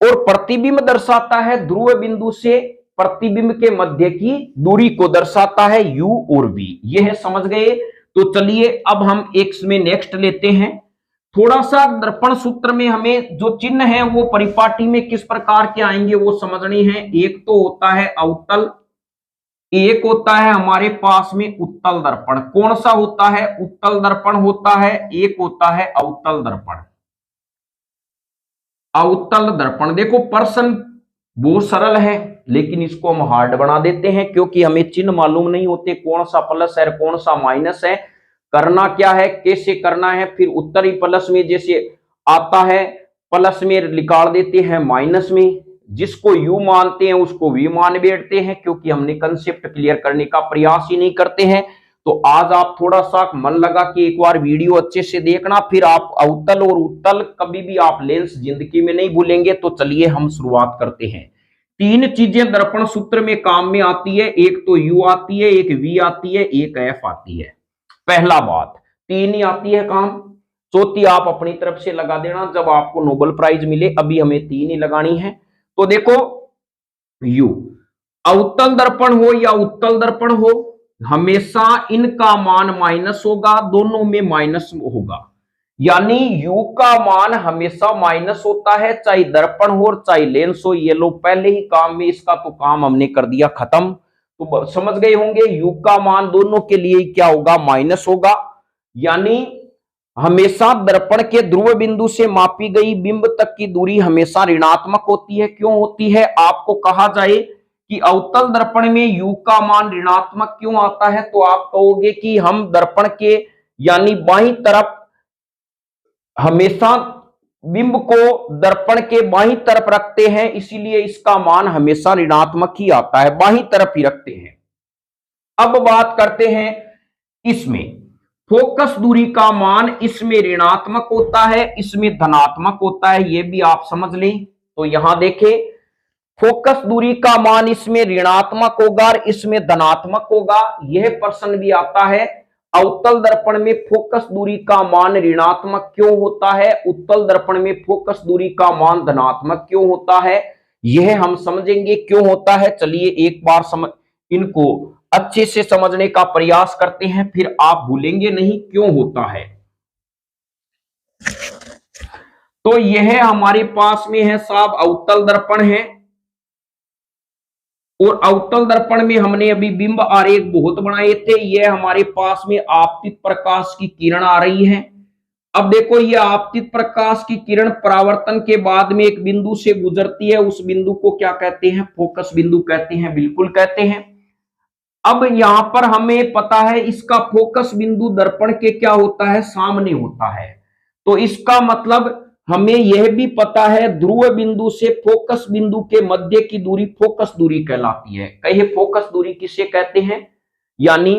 और प्रतिबिंब दर्शाता है ध्रुव बिंदु से प्रतिबिंब के मध्य की दूरी को दर्शाता है यू और वी। यह समझ गए। तो चलिए अब हम एक में नेक्स्ट लेते हैं। थोड़ा सा दर्पण सूत्र में हमें जो चिन्ह है वो परिपाटी में किस प्रकार के आएंगे वो समझनी है। एक तो होता है अवतल, एक होता है हमारे पास में उत्तल दर्पण। कौन सा होता है, उत्तल दर्पण होता है, एक होता है अवतल दर्पण। अवतल दर्पण देखो प्रश्न बहुत सरल है लेकिन इसको हम हार्ड बना देते हैं क्योंकि हमें चिन्ह मालूम नहीं होते, कौन सा प्लस है कौन सा माइनस है, करना क्या है कैसे करना है। फिर उत्तरी प्लस में जैसे आता है प्लस में निकाल देते हैं माइनस में, जिसको यू मानते हैं उसको वी मान बैठते हैं क्योंकि हमने कंसेप्ट क्लियर करने का प्रयास ही नहीं करते हैं। तो आज आप थोड़ा सा मन लगा कि एक बार वीडियो अच्छे से देखना, फिर आप अवतल और उत्तल कभी भी आप लेंस जिंदगी में नहीं भूलेंगे। तो चलिए हम शुरुआत करते हैं। तीन चीजें दर्पण सूत्र में काम में आती है, एक तो यू आती है, एक वी आती है, एक एफ आती है। पहला बात तीन ही आती है काम, चौथी आप अपनी तरफ से लगा देना जब आपको नोबेल प्राइज मिले, अभी हमें तीन ही लगानी है। तो देखो यू अवतल दर्पण हो या उत्तल दर्पण हो हमेशा इनका मान माइनस होगा, दोनों में माइनस होगा, यानी यू का मान हमेशा माइनस होता है चाहे दर्पण हो और चाहे लेंस हो। ये लोग पहले ही काम में इसका तो काम हमने कर दिया खत्म। तो समझ गए होंगे यू का मान दोनों के लिए क्या होगा, माइनस होगा। यानी हमेशा दर्पण के ध्रुव बिंदु से मापी गई बिंब तक की दूरी हमेशा ऋणात्मक होती है। क्यों होती है, आपको कहा जाए कि अवतल दर्पण में यू का मान ऋणात्मक क्यों आता है, तो आप कहोगे कि हम दर्पण के यानी बाईं तरफ हमेशा बिंब को दर्पण के बाईं तरफ रखते हैं, इसीलिए इसका मान हमेशा ऋणात्मक ही आता है, बाईं तरफ ही रखते हैं। अब बात करते हैं इसमें फोकस दूरी का मान, इसमें ऋणात्मक होता है इसमें धनात्मक होता है, यह भी आप समझ लें। तो यहां देखें फोकस दूरी का मान इसमें ऋणात्मक होगा और इसमें धनात्मक होगा। यह प्रश्न भी आता है अवतल दर्पण में फोकस दूरी का मान ऋणात्मक क्यों होता है, उत्तल दर्पण में फोकस दूरी का मान धनात्मक क्यों होता है, यह हम समझेंगे क्यों होता है। चलिए एक बार इनको अच्छे से समझने का प्रयास करते हैं, फिर आप भूलेंगे नहीं क्यों होता है। तो यह हमारे पास में है साहब अवतल दर्पण है, और अवतल दर्पण में हमने अभी बिंब आरेख बहुत बनाए थे। यह हमारे पास में आपतित प्रकाश की किरण आ रही है। अब देखो ये आपतित प्रकाश की किरण परावर्तन के बाद में एक बिंदु से गुजरती है, उस बिंदु को क्या कहते हैं, फोकस बिंदु कहते हैं, बिल्कुल कहते हैं। अब यहां पर हमें पता है इसका फोकस बिंदु दर्पण के क्या होता है, सामने होता है। तो इसका मतलब हमें यह भी पता है ध्रुव बिंदु से फोकस बिंदु के मध्य की दूरी फोकस दूरी कहलाती है। कहिए फोकस दूरी किसे कहते हैं? यानी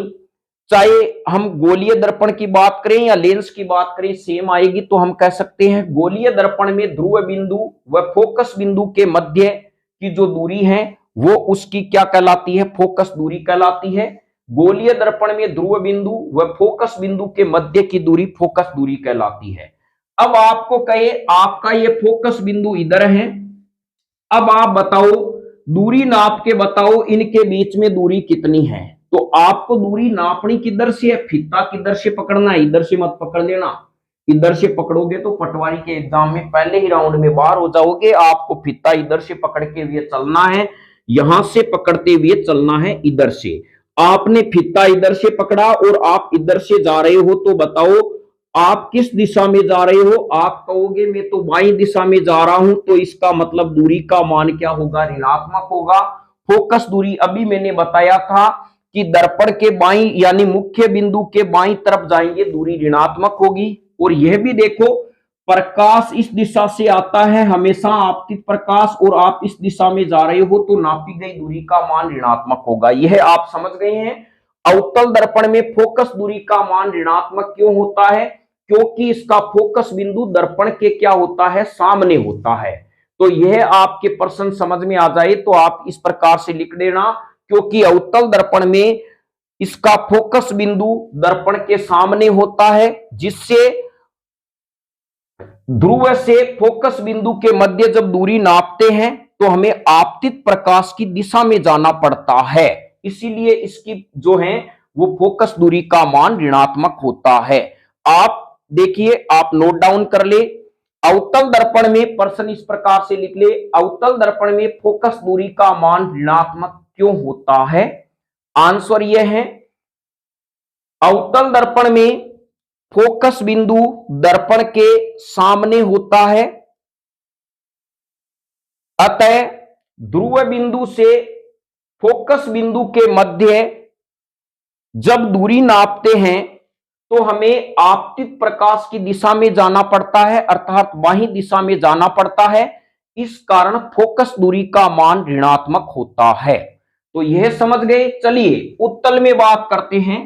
चाहे हम गोलीय दर्पण की बात करें या लेंस की बात करें सेम आएगी, तो हम कह सकते हैं गोलीय दर्पण में ध्रुव बिंदु व फोकस बिंदु के मध्य की जो दूरी है वो उसकी क्या कहलाती है? फोकस दूरी कहलाती है। गोलीय दर्पण में ध्रुव बिंदु व फोकस बिंदु के मध्य की दूरी फोकस दूरी कहलाती है। अब आपको कहे आपका ये फोकस बिंदु इधर है, अब आप बताओ दूरी नाप के बताओ इनके बीच में दूरी कितनी है। तो आपको दूरी नापनी किधर से है? फीता किधर से पकड़ना है, इधर से मत पकड़ लेना। इधर से पकड़ोगे तो पटवारी के एग्जाम में पहले ही राउंड में बाहर हो जाओगे। आपको फीता इधर से पकड़ के हुए चलना है, यहां से पकड़ते हुए चलना है इधर से। आपने फीता इधर से पकड़ा और आप इधर से जा रहे हो, तो बताओ आप किस दिशा में जा रहे हो? आप कहोगे मैं तो बाईं दिशा में जा रहा हूं, तो इसका मतलब दूरी का मान क्या होगा? ऋणात्मक होगा। फोकस दूरी अभी मैंने बताया था कि दर्पण के बाईं यानी मुख्य बिंदु के बाईं तरफ जाएंगे दूरी ऋणात्मक होगी। और यह भी देखो प्रकाश इस दिशा से आता है, हमेशा आपतित प्रकाश, और आप इस दिशा में जा रहे हो तो नापी गई दूरी का मान ऋणात्मक होगा। यह आप समझ गए हैं। अवतल दर्पण में फोकस दूरी का मान ऋणात्मक क्यों होता है? क्योंकि इसका फोकस बिंदु दर्पण के क्या होता है? सामने होता है। तो यह आपके प्रश्न समझ में आ जाए तो आप इस प्रकार से लिख देना, क्योंकि अवतल दर्पण में इसका फोकस बिंदु दर्पण के सामने होता है, जिससे ध्रुव से फोकस बिंदु के मध्य जब दूरी नापते हैं तो हमें आपतित प्रकाश की दिशा में जाना पड़ता है। इसीलिए इसकी जो है वो फोकस दूरी का मान ऋणात्मक होता है। आप देखिए, आप नोट डाउन कर ले। अवतल दर्पण में प्रश्न इस प्रकार से लिख ले, अवतल दर्पण में फोकस दूरी का मान ऋणात्मक क्यों होता है? आंसर यह है अवतल दर्पण में फोकस बिंदु दर्पण के सामने होता है, अतः ध्रुव बिंदु से फोकस बिंदु के मध्य जब दूरी नापते हैं तो हमें आपतित प्रकाश की दिशा में जाना पड़ता है, अर्थात बाहीं दिशा में जाना पड़ता है। इस कारण फोकस दूरी का मान ऋणात्मक होता है। तो यह समझ गए। चलिए उत्तल में बात करते हैं।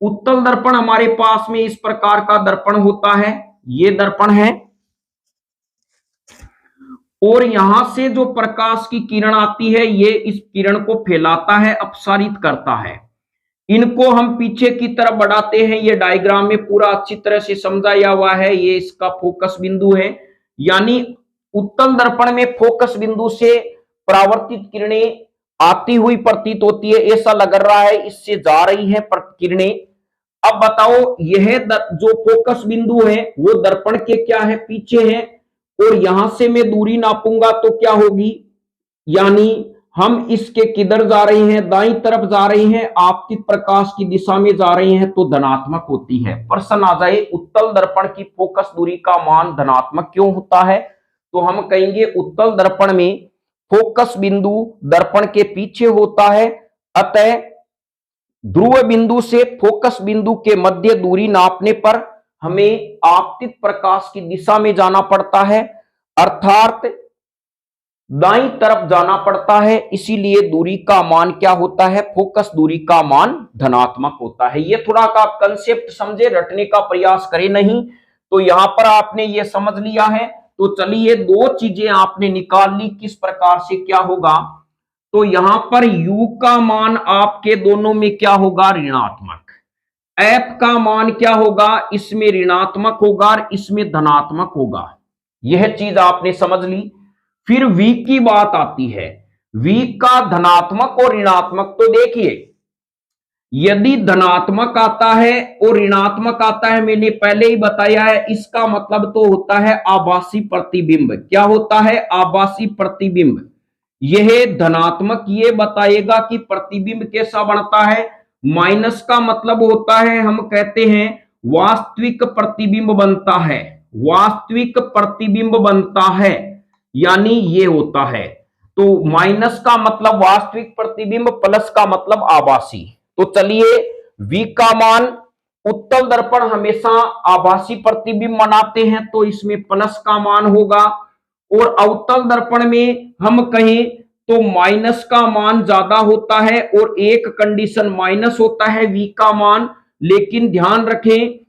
उत्तल दर्पण हमारे पास में इस प्रकार का दर्पण होता है, ये दर्पण है, और यहां से जो प्रकाश की किरण आती है ये इस किरण को फैलाता है, अपसारित करता है। इनको हम पीछे की तरफ बढ़ाते हैं। ये डायग्राम में पूरा अच्छी तरह से समझाया हुआ है। ये इसका फोकस बिंदु है, यानी उत्तल दर्पण में फोकस बिंदु से परावर्तित किरणें आती हुई प्रतीत होती है, ऐसा लग रहा है इससे जा रही है किरणें। अब बताओ यह जो फोकस बिंदु है वो दर्पण के क्या है? पीछे है, और यहां से मैं दूरी नापूंगा तो क्या होगी? यानी हम इसके किधर जा रहे हैं? दाईं तरफ जा रहे हैं, आपतित प्रकाश की दिशा में जा रहे हैं, तो धनात्मक होती है। प्रश्न आ जाए उत्तल दर्पण की फोकस दूरी का मान धनात्मक क्यों होता है? तो हम कहेंगे उत्तल दर्पण में फोकस बिंदु दर्पण के पीछे होता है, अतः ध्रुव बिंदु से फोकस बिंदु के मध्य दूरी नापने पर हमें आपतित प्रकाश की दिशा में जाना पड़ता है, अर्थात दाईं तरफ जाना पड़ता है। इसीलिए दूरी का मान क्या होता है? फोकस दूरी का मान धनात्मक होता है। ये थोड़ा का आप कंसेप्ट समझे, रटने का प्रयास करें नहीं। तो यहां पर आपने ये समझ लिया है। तो चलिए दो चीजें आपने निकाल ली, किस प्रकार से क्या होगा। तो यहां पर u का मान आपके दोनों में क्या होगा? ऋणात्मक। f का मान क्या होगा? इसमें ऋणात्मक होगा और इसमें धनात्मक होगा। यह चीज आपने समझ ली। फिर v की बात आती है। v का धनात्मक और ऋणात्मक, तो देखिए यदि धनात्मक आता है और ऋणात्मक आता है, मैंने पहले ही बताया है, इसका मतलब तो होता है आभासी प्रतिबिंब। क्या होता है? आभासी प्रतिबिंब। यह धनात्मक ये बताएगा कि प्रतिबिंब कैसा बनता है। माइनस का मतलब होता है, हम कहते हैं वास्तविक प्रतिबिंब बनता है, वास्तविक प्रतिबिंब बनता है, यानी ये होता है। तो माइनस का मतलब वास्तविक प्रतिबिंब, प्लस का मतलब आभासी। तो चलिए v का मान उत्तल दर्पण हमेशा आभासी प्रतिबिंब बनाते हैं, तो इसमें प्लस का मान होगा। और अवतल दर्पण में हम कहें तो माइनस का मान ज्यादा होता है, और एक कंडीशन माइनस होता है v का मान। लेकिन ध्यान रखें,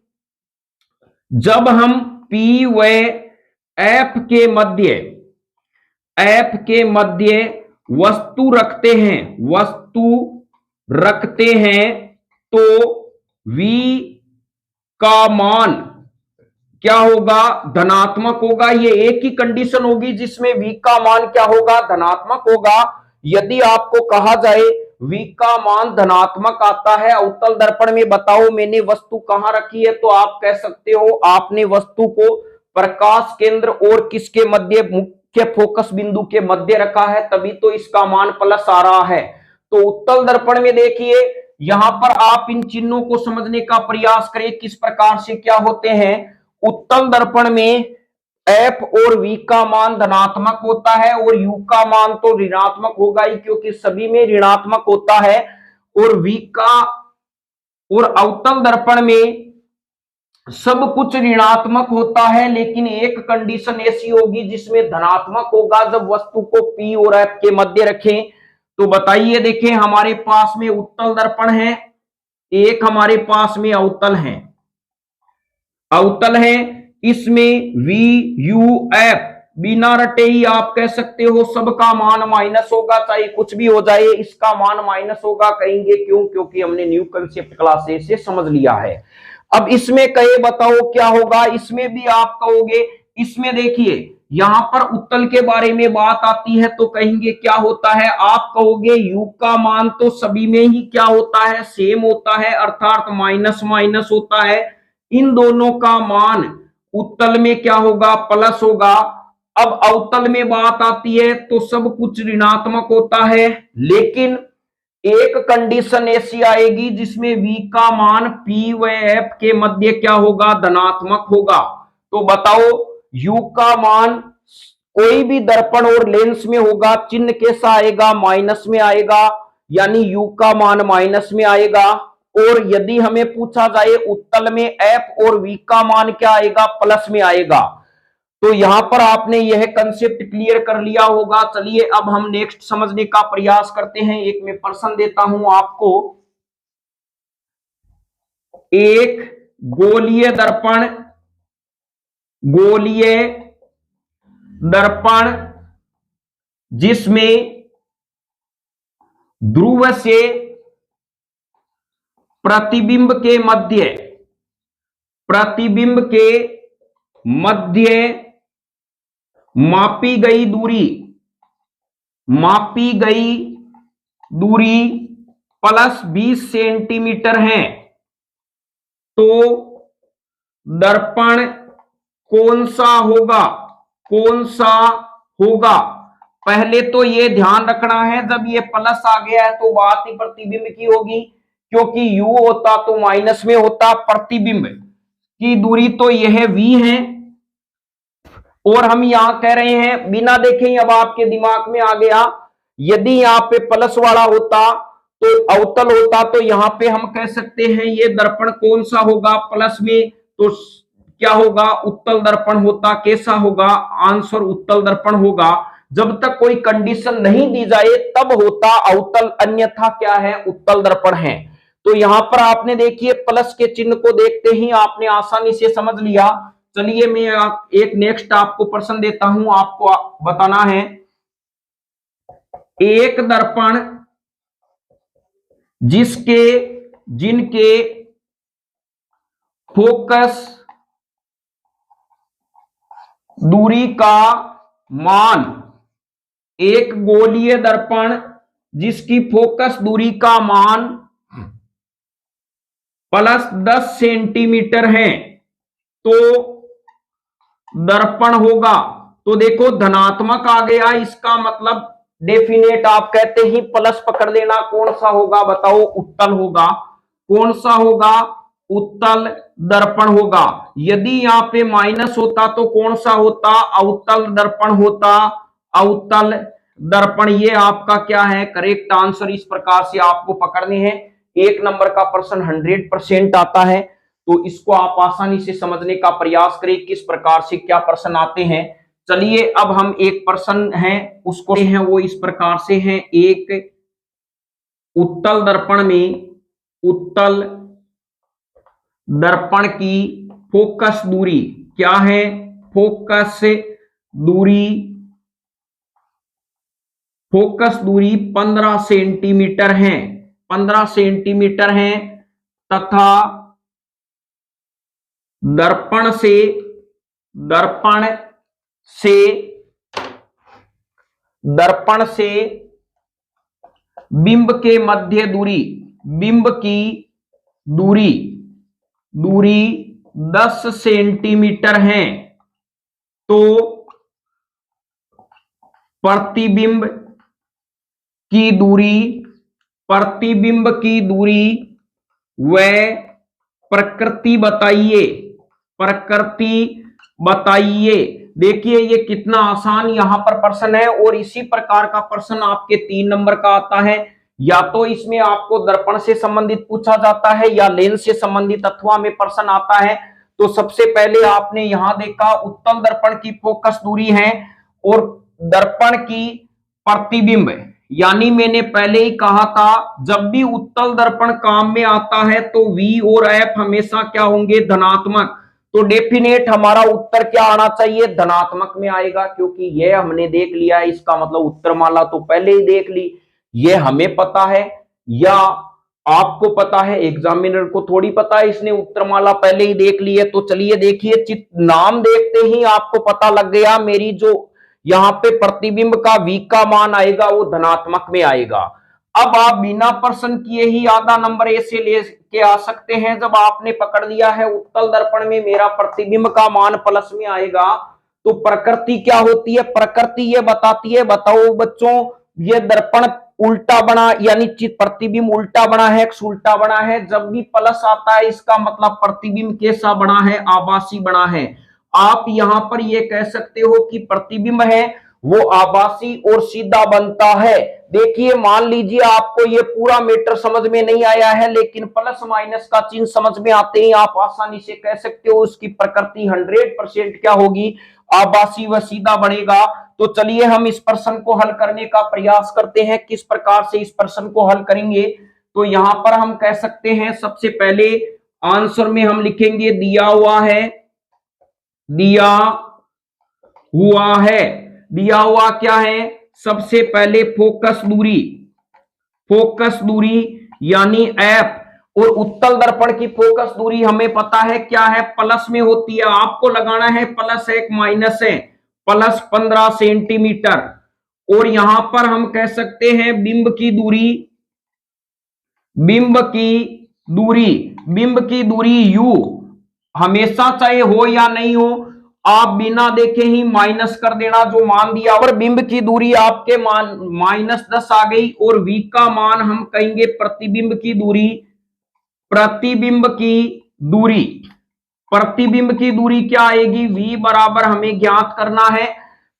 जब हम P व F के मध्य वस्तु रखते हैं तो v का मान क्या होगा, धनात्मक होगा। ये एक ही कंडीशन होगी जिसमें v का मान क्या होगा, धनात्मक होगा। यदि आपको कहा जाए v का मान धनात्मक आता है अवतल दर्पण में, बताओ मैंने वस्तु कहां रखी है, तो आप कह सकते हो आपने वस्तु को प्रकाश केंद्र और किसके मध्य, मुख्य फोकस बिंदु के मध्य रखा है, तभी तो इसका मान प्लस आ रहा है। तो उत्तल दर्पण में देखिए, यहां पर आप इन चिन्हों को समझने का प्रयास करें किस प्रकार से क्या होते हैं। उत्तल दर्पण में F और V का मान धनात्मक होता है, और U का मान तो ऋणात्मक होगा ही, क्योंकि सभी में ऋणात्मक होता है। और अवतल दर्पण में सब कुछ ऋणात्मक होता है, लेकिन एक कंडीशन ऐसी होगी जिसमें धनात्मक होगा जब वस्तु को P और F के मध्य रखें। तो बताइए, देखें हमारे पास में उत्तल दर्पण है, एक हमारे पास में अवतल है, इसमें V U F बिना रटे ही आप कह सकते हो सबका मान माइनस होगा, चाहे कुछ भी हो जाए इसका मान माइनस होगा। कहेंगे क्यों, क्योंकि हमने न्यू कंसेप्ट क्लासेस से समझ लिया है। अब इसमें कहे बताओ क्या होगा, इसमें भी आप कहोगे, इसमें देखिए यहां पर उत्तल के बारे में बात आती है तो कहेंगे क्या होता है, आप कहोगे U का मान तो सभी में ही क्या होता है, सेम होता है, अर्थात माइनस माइनस होता है। इन दोनों का मान उत्तल में क्या होगा, प्लस होगा। अब अवतल में बात आती है तो सब कुछ ऋणात्मक होता है, लेकिन एक कंडीशन ऐसी आएगी जिसमें V का मान P व F के मध्य क्या होगा, धनात्मक होगा। तो बताओ U का मान कोई भी दर्पण और लेंस में होगा, चिन्ह कैसा आएगा, माइनस में आएगा, यानी U का मान माइनस में आएगा। और यदि हमें पूछा जाए उत्तल में F और V का मान क्या आएगा, प्लस में आएगा। तो यहां पर आपने यह कंसेप्ट क्लियर कर लिया होगा। चलिए अब हम नेक्स्ट समझने का प्रयास करते हैं। एक मैं प्रश्न देता हूं आपको, एक गोलीय दर्पण जिसमें ध्रुव से प्रतिबिंब के मध्य मापी गई दूरी प्लस 20 सेंटीमीटर है, तो दर्पण कौन सा होगा। पहले तो ये ध्यान रखना है, जब ये प्लस आ गया है तो बात ही प्रतिबिंब की होगी, क्योंकि U होता तो माइनस में होता। प्रतिबिंब की दूरी तो यह V है, और हम यहां कह रहे हैं बिना देखे अब आपके दिमाग में आ गया, यदि यहां पे प्लस वाला होता तो अवतल होता, तो यहां पे हम कह सकते हैं ये दर्पण कौन सा होगा, प्लस में, तो क्या होगा, उत्तल दर्पण होता। कैसा होगा, आंसर उत्तल दर्पण होगा। जब तक कोई कंडीशन नहीं दी जाए तब होता अवतल, अन्यथा क्या है, उत्तल दर्पण है। तो यहां पर आपने देखिए प्लस के चिन्ह को देखते ही आपने आसानी से समझ लिया। चलिए मैं एक नेक्स्ट आपको प्रश्न देता हूं, आपको बताना है, एक दर्पण जिनके फोकस दूरी का मान, एक गोलीय दर्पण जिसकी फोकस दूरी का मान प्लस 10 सेंटीमीटर है, तो दर्पण होगा। तो देखो धनात्मक आ गया, इसका मतलब डेफिनेट आप कहते ही प्लस पकड़ लेना, कौन सा होगा बताओ, उत्तल होगा। कौन सा होगा, उत्तल दर्पण होगा। यदि यहां पे माइनस होता तो कौन सा होता, अवतल दर्पण होता, अवतल दर्पण। ये आपका क्या है, करेक्ट आंसर। इस प्रकार से आपको पकड़ने हैं। एक नंबर का प्रश्न 100% आता है। तो इसको आप आसानी से समझने का प्रयास करें किस प्रकार से क्या प्रश्न आते हैं। चलिए अब हम एक प्रश्न है उसको हैं, वो इस प्रकार से है। एक उत्तल दर्पण में उत्तल दर्पण की फोकस दूरी क्या है? फोकस दूरी 15 सेंटीमीटर है, 15 सेंटीमीटर है तथा दर्पण से बिंब के मध्य बिंब की दूरी 10 सेंटीमीटर है। तो प्रतिबिंब की दूरी व प्रकृति बताइए। देखिए ये कितना आसान यहां पर प्रश्न है, और इसी प्रकार का प्रश्न आपके 3 नंबर का आता है। या तो इसमें आपको दर्पण से संबंधित पूछा जाता है या लेंस से संबंधित अथवा में प्रश्न आता है। तो सबसे पहले आपने यहां देखा उत्तल दर्पण की फोकस दूरी है और दर्पण की प्रतिबिंब, यानी मैंने पहले ही कहा था जब भी उत्तल दर्पण काम में आता है तो V और F हमेशा क्या होंगे? धनात्मक। तो डेफिनेट हमारा उत्तर क्या आना चाहिए? धनात्मक में आएगा, क्योंकि ये हमने देख लिया है। इसका मतलब उत्तरमाला तो पहले ही देख ली, ये हमें पता है या आपको पता है? एग्जामिनर को थोड़ी पता है, इसने उत्तरमाला पहले ही देख ली है। तो चलिए देखिए, नाम देखते ही आपको पता लग गया मेरी जो यहां पे प्रतिबिंब का V का मान आएगा वो धनात्मक में आएगा। अब आप बिना प्रश्न किए ही आधा नंबर ऐसे ले के आ सकते हैं। जब आपने पकड़ लिया है उत्तल दर्पण में मेरा प्रतिबिंब का मान प्लस में आएगा, तो प्रकृति क्या होती है? प्रकृति ये बताती है, बताओ बच्चों, ये दर्पण उल्टा बना, यानी प्रतिबिंब उल्टा बना है, उल्टा बना है। जब भी प्लस आता है इसका मतलब प्रतिबिंब कैसा बना है? आभासी बना है। आप यहां पर ये कह सकते हो कि प्रतिबिंब है वो आभासी और सीधा बनता है। देखिए मान लीजिए आपको ये पूरा मैटर समझ में नहीं आया है, लेकिन प्लस माइनस का चिन्ह समझ में आते ही आप आसानी से कह सकते हो उसकी प्रकृति 100% क्या होगी? आभासी व सीधा बनेगा। तो चलिए हम इस प्रश्न को हल करने का प्रयास करते हैं। किस प्रकार से इस प्रश्न को हल करेंगे? तो यहां पर हम कह सकते हैं सबसे पहले आंसर में हम लिखेंगे दिया हुआ क्या है? सबसे पहले फोकस दूरी यानी F, और उत्तल दर्पण की फोकस दूरी हमें पता है क्या है? प्लस में होती है। आपको लगाना है प्लस एक माइनस है, प्लस 15 सेंटीमीटर। और यहां पर हम कह सकते हैं बिंब की दूरी U, हमेशा चाहे हो या नहीं हो आप बिना देखे ही माइनस कर देना जो मान दिया। और बिंब की दूरी आपके मान -10 आ गई, और V का मान हम कहेंगे प्रतिबिंब की दूरी क्या आएगी? V बराबर हमें ज्ञात करना है।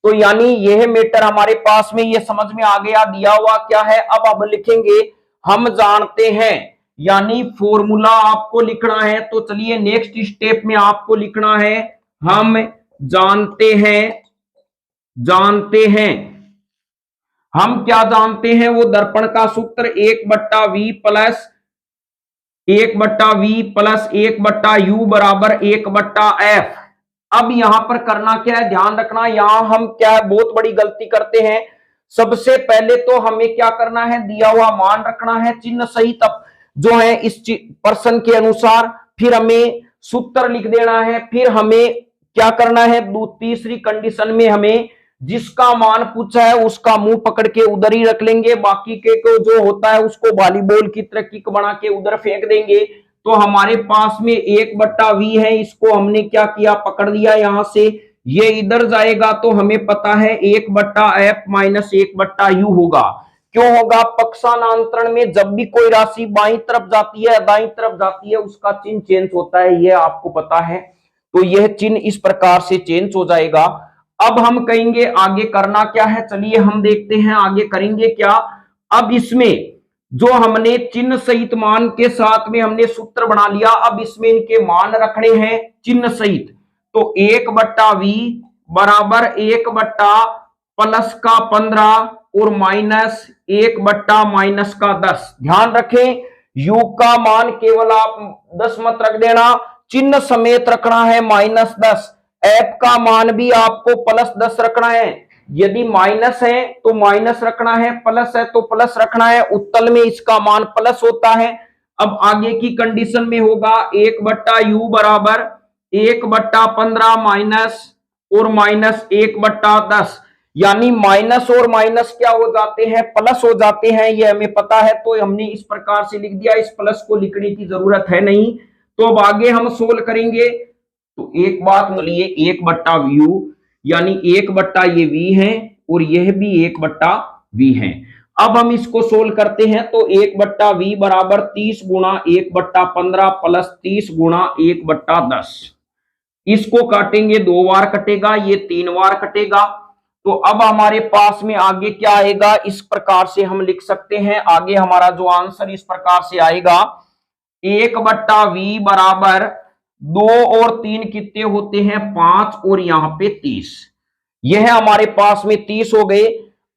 तो यानी यह मैटर हमारे पास में ये समझ में आ गया दिया हुआ क्या है। अब लिखेंगे हम जानते हैं, यानी फॉर्मूला आपको लिखना है। तो चलिए नेक्स्ट स्टेप में आपको लिखना है हम जानते हैं। हम क्या जानते हैं? वो दर्पण का सूत्र 1/V प्लस 1/U बराबर 1/F। अब यहां पर करना क्या है? ध्यान रखना, यहां हम क्या है बहुत बड़ी गलती करते हैं। सबसे पहले तो हमें क्या करना है? दिया हुआ मान रखना है, चिन्ह सहित जो है इस प्रश्न के अनुसार। फिर हमें सूत्र लिख देना है। फिर हमें क्या करना है? तीसरी कंडीशन में हमें जिसका मान पूछा है उसका मुंह पकड़ के उधर ही रख लेंगे, बाकी के को जो होता है उसको वॉलीबॉल की तरह किक बना के उधर फेंक देंगे। तो हमारे पास में 1/V है, इसको हमने क्या किया? पकड़ लिया यहां से, ये इधर जाएगा तो हमें पता है 1/F माइनस 1/U होगा। क्यों होगा? पक्षांतरण में जब भी कोई राशि बाईं तरफ जाती है दाईं तरफ जाती है उसका चिन्ह चेंज होता है, यह आपको पता है। तो यह चिन्ह इस प्रकार से चेंज हो जाएगा। अब हम कहेंगे आगे करना क्या है? चलिए हम देखते हैं आगे करेंगे क्या। अब इसमें जो हमने चिन्ह सहित मान के साथ में हमने सूत्र बना लिया। अब इसमें इनके मान रखने हैं चिन्ह सहित। तो 1/v बराबर 1/+15 और -1/-10। ध्यान रखें, u का मान केवल आप 10 मत रख देना, चिन्ह समेत रखना है -10। f का मान भी आपको +10 रखना है। यदि माइनस है तो माइनस रखना है, प्लस है तो प्लस रखना है। उत्तल में इसका मान प्लस होता है। अब आगे की कंडीशन में होगा 1/u बराबर 1/15 माइनस और -1/10, यानी माइनस और माइनस क्या हो जाते हैं, प्लस हो जाते हैं। ये हमें पता है, तो हमने इस प्रकार से लिख दिया। इस प्लस को लिखने की जरूरत है नहीं। तो अब आगे हम सोल्व करेंगे। तो एक बात बोलिए, 1/v यानी 1/, ये v है और यह भी 1/v है। अब हम इसको सोल्व करते हैं। तो 1/v बराबर 30 गुणा 1/15 प्लस 30 गुणा 1/10। इसको काटेंगे, 2 बार कटेगा, ये 3 बार कटेगा। तो अब हमारे पास में आगे क्या आएगा, इस प्रकार से हम लिख सकते हैं। आगे हमारा जो आंसर इस प्रकार से आएगा, 1/v बराबर 2 और 3 कितने होते हैं, 5 और यहां पे 30। यह हमारे पास में 30 हो गए।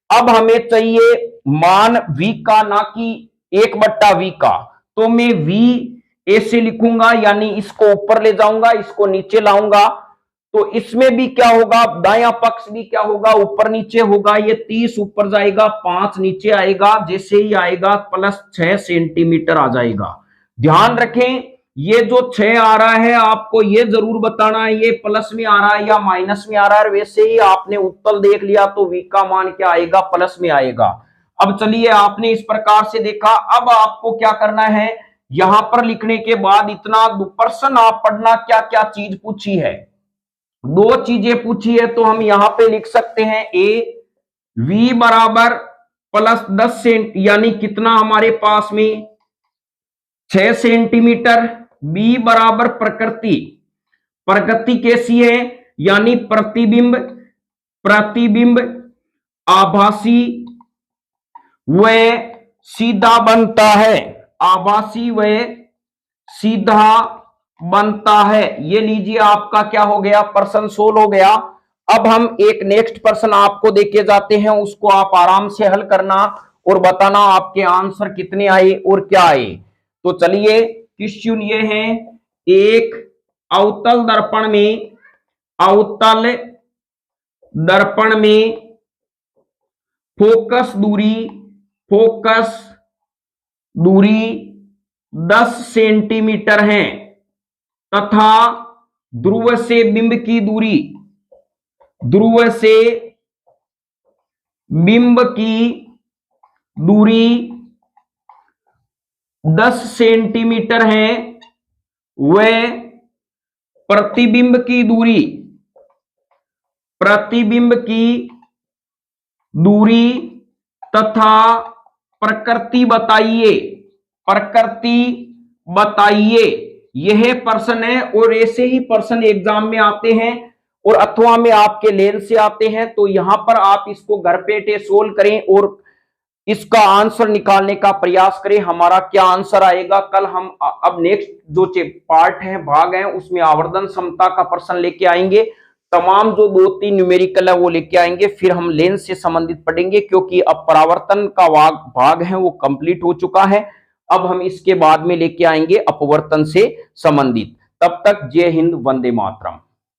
अब हमें चाहिए मान v का, ना कि 1/v का। तो मैं v ऐसे लिखूंगा, यानी इसको ऊपर ले जाऊंगा, इसको नीचे लाऊंगा। तो इसमें भी क्या होगा, दायां पक्ष भी क्या होगा, ऊपर नीचे होगा। ये 30 ऊपर जाएगा, 5 नीचे आएगा। जैसे ही आएगा +6 सेंटीमीटर आ जाएगा। ध्यान रखें, ये जो 6 आ रहा है आपको ये जरूर बताना है, ये प्लस में आ रहा है या माइनस में आ रहा है। वैसे ही आपने उत्तल देख लिया तो v का मान क्या आएगा, प्लस में आएगा। अब चलिए, आपने इस प्रकार से देखा। अब आपको क्या करना है, यहां पर लिखने के बाद इतना प्रश्न आप पढ़ना, क्या क्या चीज पूछी है। 2 चीजें पूछी है, तो हम यहां पे लिख सकते हैं v बराबर +10 सेंट, यानी कितना हमारे पास में 6 सेंटीमीटर। b बराबर प्रकृति, प्रकृति कैसी है, यानी प्रतिबिंब, प्रतिबिंब आभासी व सीधा बनता है, आभासी व सीधा बनता है। ये लीजिए, आपका क्या हो गया, प्रश्न सोल्व हो गया। अब हम एक नेक्स्ट प्रश्न आपको देके जाते हैं, उसको आप आराम से हल करना और बताना आपके आंसर कितने आए और क्या आए। तो चलिए, क्वेश्चन ये है, एक अवतल दर्पण में, अवतल दर्पण में फोकस दूरी 10 सेंटीमीटर है तथा ध्रुव से बिंब की दूरी, ध्रुव से बिंब की दूरी 10 सेंटीमीटर है। वह प्रतिबिंब की दूरी, प्रतिबिंब की दूरी तथा प्रकृति बताइए, प्रकृति बताइए। यह प्रश्न है, और ऐसे ही प्रश्न एग्जाम में आते हैं और अथवा में आपके लेन से आते हैं। तो यहां पर आप इसको घर पे सोल्व करें और इसका आंसर निकालने का प्रयास करें। हमारा क्या आंसर आएगा, कल हम अब नेक्स्ट जो पार्ट है, भाग है, उसमें आवर्धन समता का प्रश्न लेके आएंगे। तमाम जो 2-3 न्यूमेरिकल है वो लेके आएंगे। फिर हम लेंस से संबंधित पढ़ेंगे, क्योंकि अब परावर्तन का भाग है वो कंप्लीट हो चुका है। अब हम इसके बाद में लेके आएंगे अपवर्तन से संबंधित। तब तक जय हिंद, वंदे मातरम।